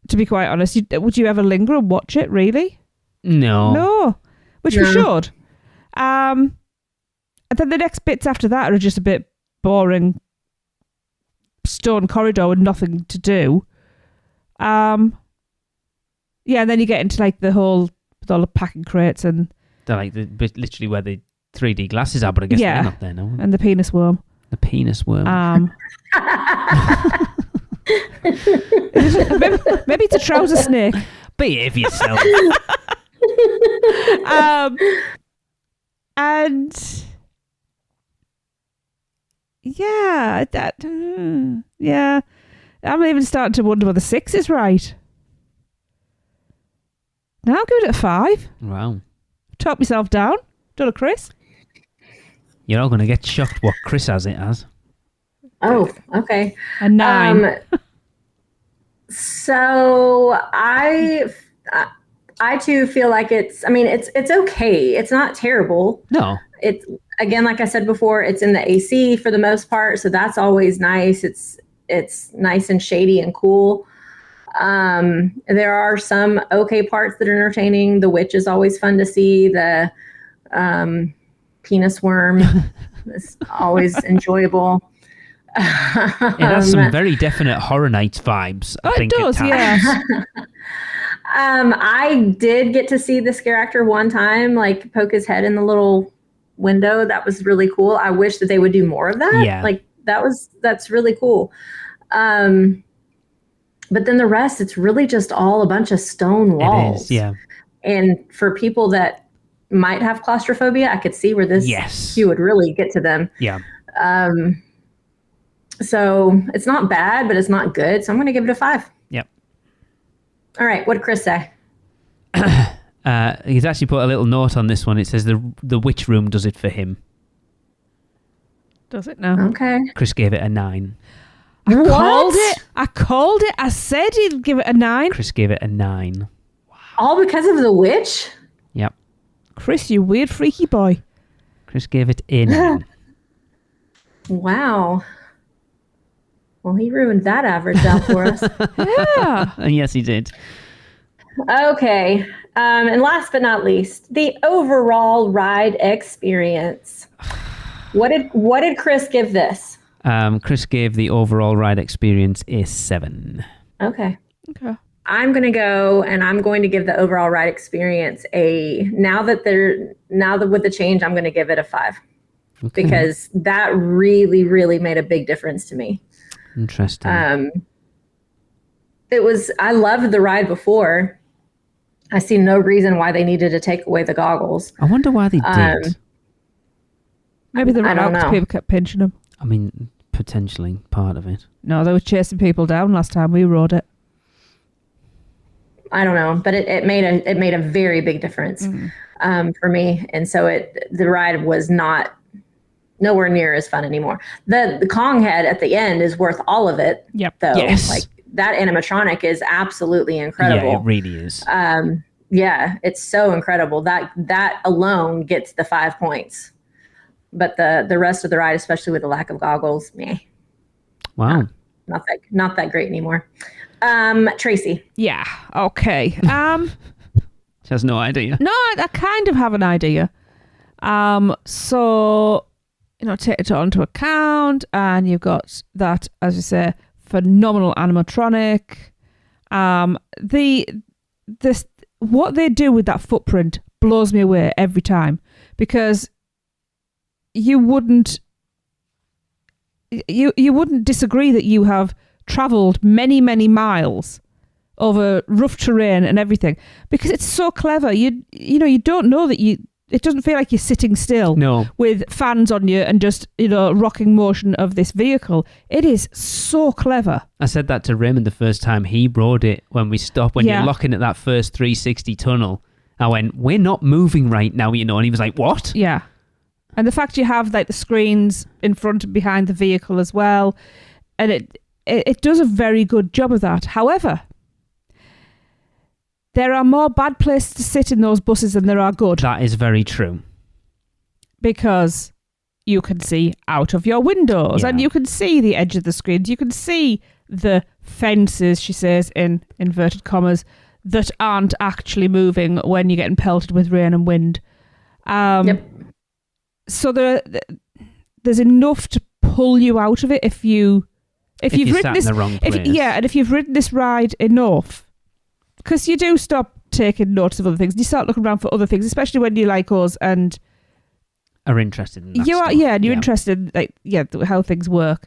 To be quite honest, would you ever linger and watch it? Really? No. Which we should. And then the next bits after that are just a bit boring. Stone corridor with nothing to do. Yeah, and then you get into like with all the packing crates and They're like literally where the 3D glasses are, but I guess they're not there now. And the penis worm. The penis worm. Maybe it's a trouser snake. Behave yourself. And yeah, yeah. I'm even starting to wonder whether 6 is right. Now I'll give it a 5. Wow. Talk myself down. Don't know, Chris? You're all going to get shocked what Chris has it as. Oh, okay. A 9. So I too feel like it's okay. It's not terrible. No. It's, again, like I said before, it's in the AC for the most part, so that's always nice. It's nice and shady and cool. There are some okay parts that are entertaining. The witch is always fun to see. The penis worm is always enjoyable. It has some very definite Horror Nights vibes. I think it does, at yeah. I did get to see the scare actor one time, like poke his head in the little window. That was really cool. I wish that they would do more of that. Yeah. Like that's really cool. But then the rest, it's really just all a bunch of stone walls. It is, yeah. And for people that might have claustrophobia, I could see where this queue would really get to them. Yeah. So it's not bad, but it's not good. So I'm going to give it a 5. Yep. All right. What did Chris say? He's actually put a little note on this one. It says the witch room does it for him. Does it now? Okay. Chris gave it a 9. I called it. I said he'd give it a 9. Chris gave it a 9. All because of the witch? Yep. Chris, you weird freaky boy. Chris gave it a 9. Wow. Well, he ruined that average out for us. Yeah. Yes, he did. Okay. And last but not least, the overall ride experience. What did Chris give this? Chris gave the overall ride experience a 7. Okay. Okay. I'm going to go and I'm going to give the overall ride experience now that with the change, I'm going to give it a 5 because that really, really made a big difference to me. Interesting. I loved the ride before. I see no reason why they needed to take away the goggles. I wonder why they did. Maybe the I don't know. people kept pinching them. I mean, potentially part of it. No, they were chasing people down last time we rode it. I don't know, but it made a very big difference for me, and so the ride was nowhere near as fun anymore. The Kong head at the end is worth all of it. Yep. Though, yes. like that animatronic is absolutely incredible. Yeah, it really is. Yeah, it's so incredible. That alone gets the 5 points, but the rest of the ride, especially with the lack of goggles, meh. Wow. Not that great anymore. Tracy. Yeah. Okay. She has no idea. No, I kind of have an idea. So, take it all into account, and you've got that, as you say, phenomenal animatronic. What they do with that footprint blows me away every time, because you wouldn't disagree that you have travelled many, many miles over rough terrain and everything, because it's so clever. You don't know that it doesn't feel like you're sitting still. No. With fans on you and just, rocking motion of this vehicle. It is so clever. I said that to Raymond the first time he rode it when we stopped, when you're locking at that first 360 tunnel. I went, we're not moving right now, and he was like, what? Yeah. And the fact you have like the screens in front and behind the vehicle as well. And it does a very good job of that. However, there are more bad places to sit in those buses than there are good. That is very true. Because you can see out of your windows and you can see the edge of the screens. You can see the fences, she says in inverted commas, that aren't actually moving when you're getting pelted with rain and wind. Yep. So there's enough to pull you out of it if you've ridden this in the wrong place. and if you've ridden this ride enough. Because you do stop taking notice of other things. You start looking around for other things, especially when you like us and are interested in that stuff. and you're interested in how things work.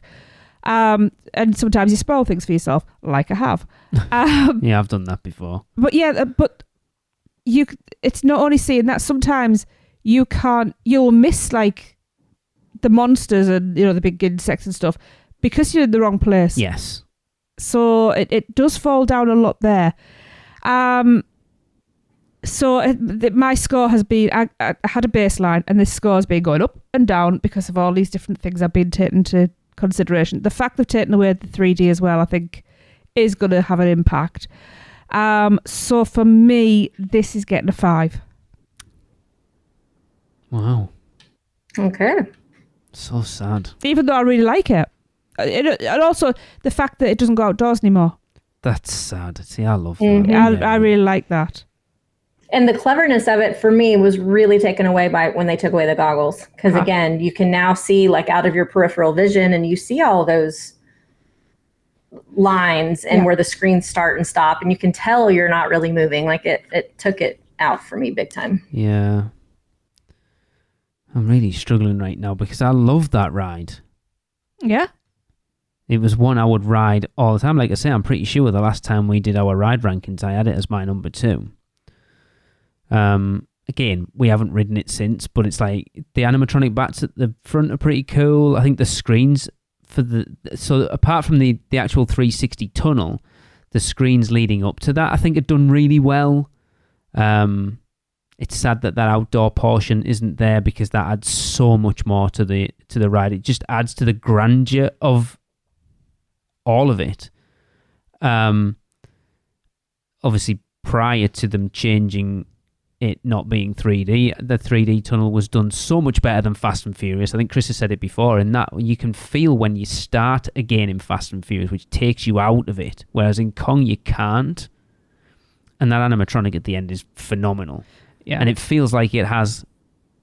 And sometimes you spoil things for yourself, like I have. Yeah, I've done that before. But it's not only seeing that. Sometimes you'll miss like the monsters and the big insects and stuff because you're in the wrong place. Yes. So it does fall down a lot there. My score has been, I had a baseline, and this score has been going up and down because of all these different things I've been taking into consideration. The fact they've taken away the 3D as well, I think, is going to have an impact. So for me, this is getting a 5. Wow. Okay. So sad. Even though I really like it. And also the fact that it doesn't go outdoors anymore. That's sad. See, I love that. Mm-hmm. I really like that. And the cleverness of it for me was really taken away by when they took away the goggles. Because again, you can now see like out of your peripheral vision, and you see all those lines and where the screens start and stop, and you can tell you're not really moving. Like it took it out for me big time. Yeah. I'm really struggling right now because I love that ride. Yeah. It was one I would ride all the time. Like I say, I'm pretty sure the last time we did our ride rankings, I had it as my number 2. Again, we haven't ridden it since, but it's like the animatronic bats at the front are pretty cool. I think the screens so apart from the actual 360 tunnel, the screens leading up to that, I think are done really well. It's sad that outdoor portion isn't there, because that adds so much more to the ride. It just adds to the grandeur of all of it. Obviously, prior to them changing it not being 3D, the 3D tunnel was done so much better than Fast and Furious. I think Chris has said it before, and that you can feel when you start again in Fast and Furious, which takes you out of it, whereas in Kong you can't. And that animatronic at the end is phenomenal. Yeah. And it feels like it has,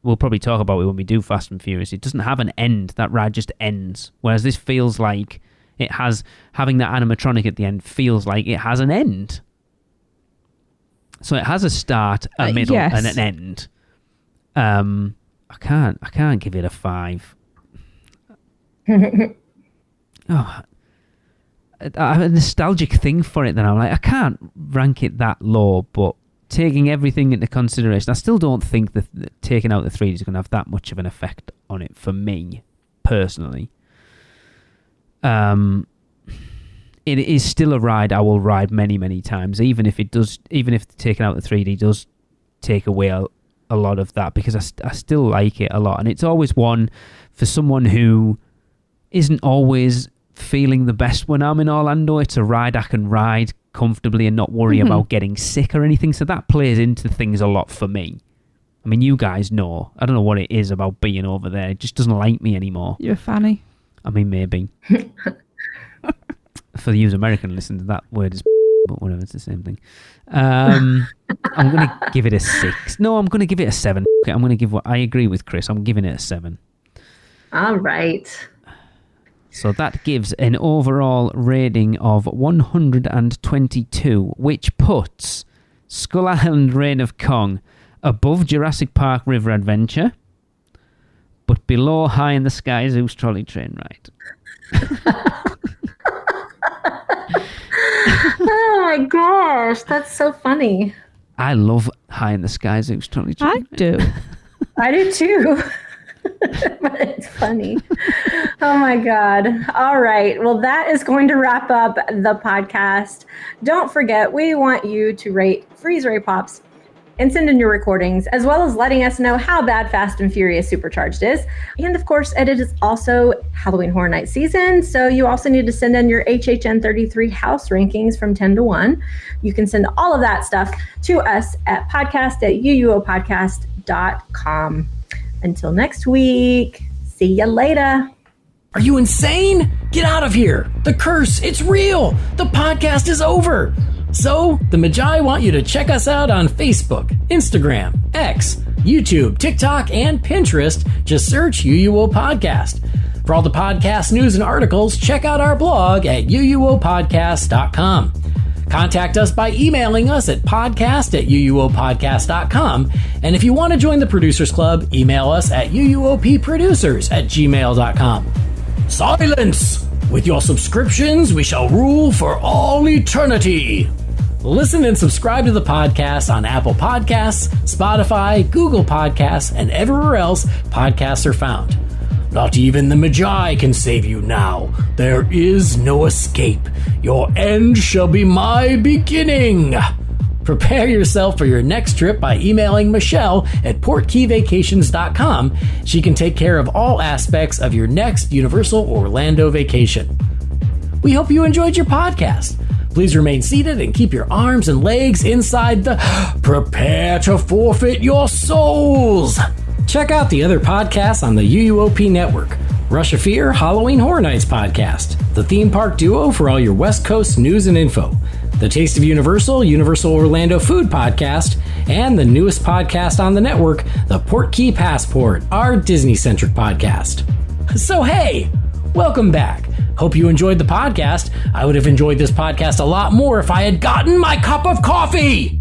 we'll probably talk about it when we do Fast and Furious, it doesn't have an end. That ride just ends. Whereas this feels like it has, having that animatronic at the end feels like it has an end. So it has a start, a middle, yes. and an end. I can't give it a 5. I have a nostalgic thing for it that I'm like, I can't rank it that low, but taking everything into consideration, I still don't think that taking out the 3D is going to have that much of an effect on it for me, personally. It is still a ride I will ride many, many times, even if taking out the 3D does take away a lot of that, because I still like it a lot. And it's always one for someone who isn't always feeling the best when I'm in Orlando. It's a ride I can ride comfortably and not worry about getting sick or anything. So that plays into things a lot for me. I mean, you guys know. I don't know what it is about being over there. It just doesn't like me anymore. You're a fanny. I mean, maybe. For the American listeners, that word is but whatever, it's the same thing. I'm going to give it a 6. No, I'm going to give it a 7. Okay, I'm going to give I agree with Chris. I'm giving it a 7. All right. So that gives an overall rating of 122, which puts Skull Island Reign of Kong above Jurassic Park River Adventure, but below High in the Sky Zeus Trolley Train Ride. Oh my gosh, that's so funny. I love High in the Sky Zeus Trolley Train Ride. I do. I do too. But it's funny. Oh my God. All right. Well, that is going to wrap up the podcast. Don't forget, we want you to rate Freeze Ray Pops and send in your recordings, as well as letting us know how bad Fast and Furious Supercharged is. And of course, it is also Halloween Horror Night season, so you also need to send in your HHN 33 house rankings from 10 to 1. You can send all of that stuff to us at podcast@uuopodcast.com. Until next week, see ya later. Are you insane? Get out of here. The curse, it's real. The podcast is over. So, the Magi want you to check us out on Facebook, Instagram, X, YouTube, TikTok, and Pinterest. Just search UUO Podcast. For all the podcast news and articles, check out our blog at uuopodcast.com. Contact us by emailing us at podcast@uuopodcast.com. And if you want to join the Producers Club, email us at uuopproducers@gmail.com. Silence! With your subscriptions, we shall rule for all eternity. Listen and subscribe to the podcast on Apple Podcasts, Spotify, Google Podcasts, and everywhere else podcasts are found. Not even the Magi can save you now. There is no escape. Your end shall be my beginning. Prepare yourself for your next trip by emailing Michelle at portkeyvacations.com. She can take care of all aspects of your next Universal Orlando vacation. We hope you enjoyed your podcast. Please remain seated and keep your arms and legs inside the prepare to forfeit your souls. Check out the other podcasts on the UUOP network. Rush of Fear Halloween Horror Nights podcast, the theme park duo for all your West Coast news and info, the Taste of Universal, Universal Orlando Food podcast, and the newest podcast on the network, the Port Key Passport, our Disney-centric podcast. So hey, welcome back. Hope you enjoyed the podcast. I would have enjoyed this podcast a lot more if I had gotten my cup of coffee.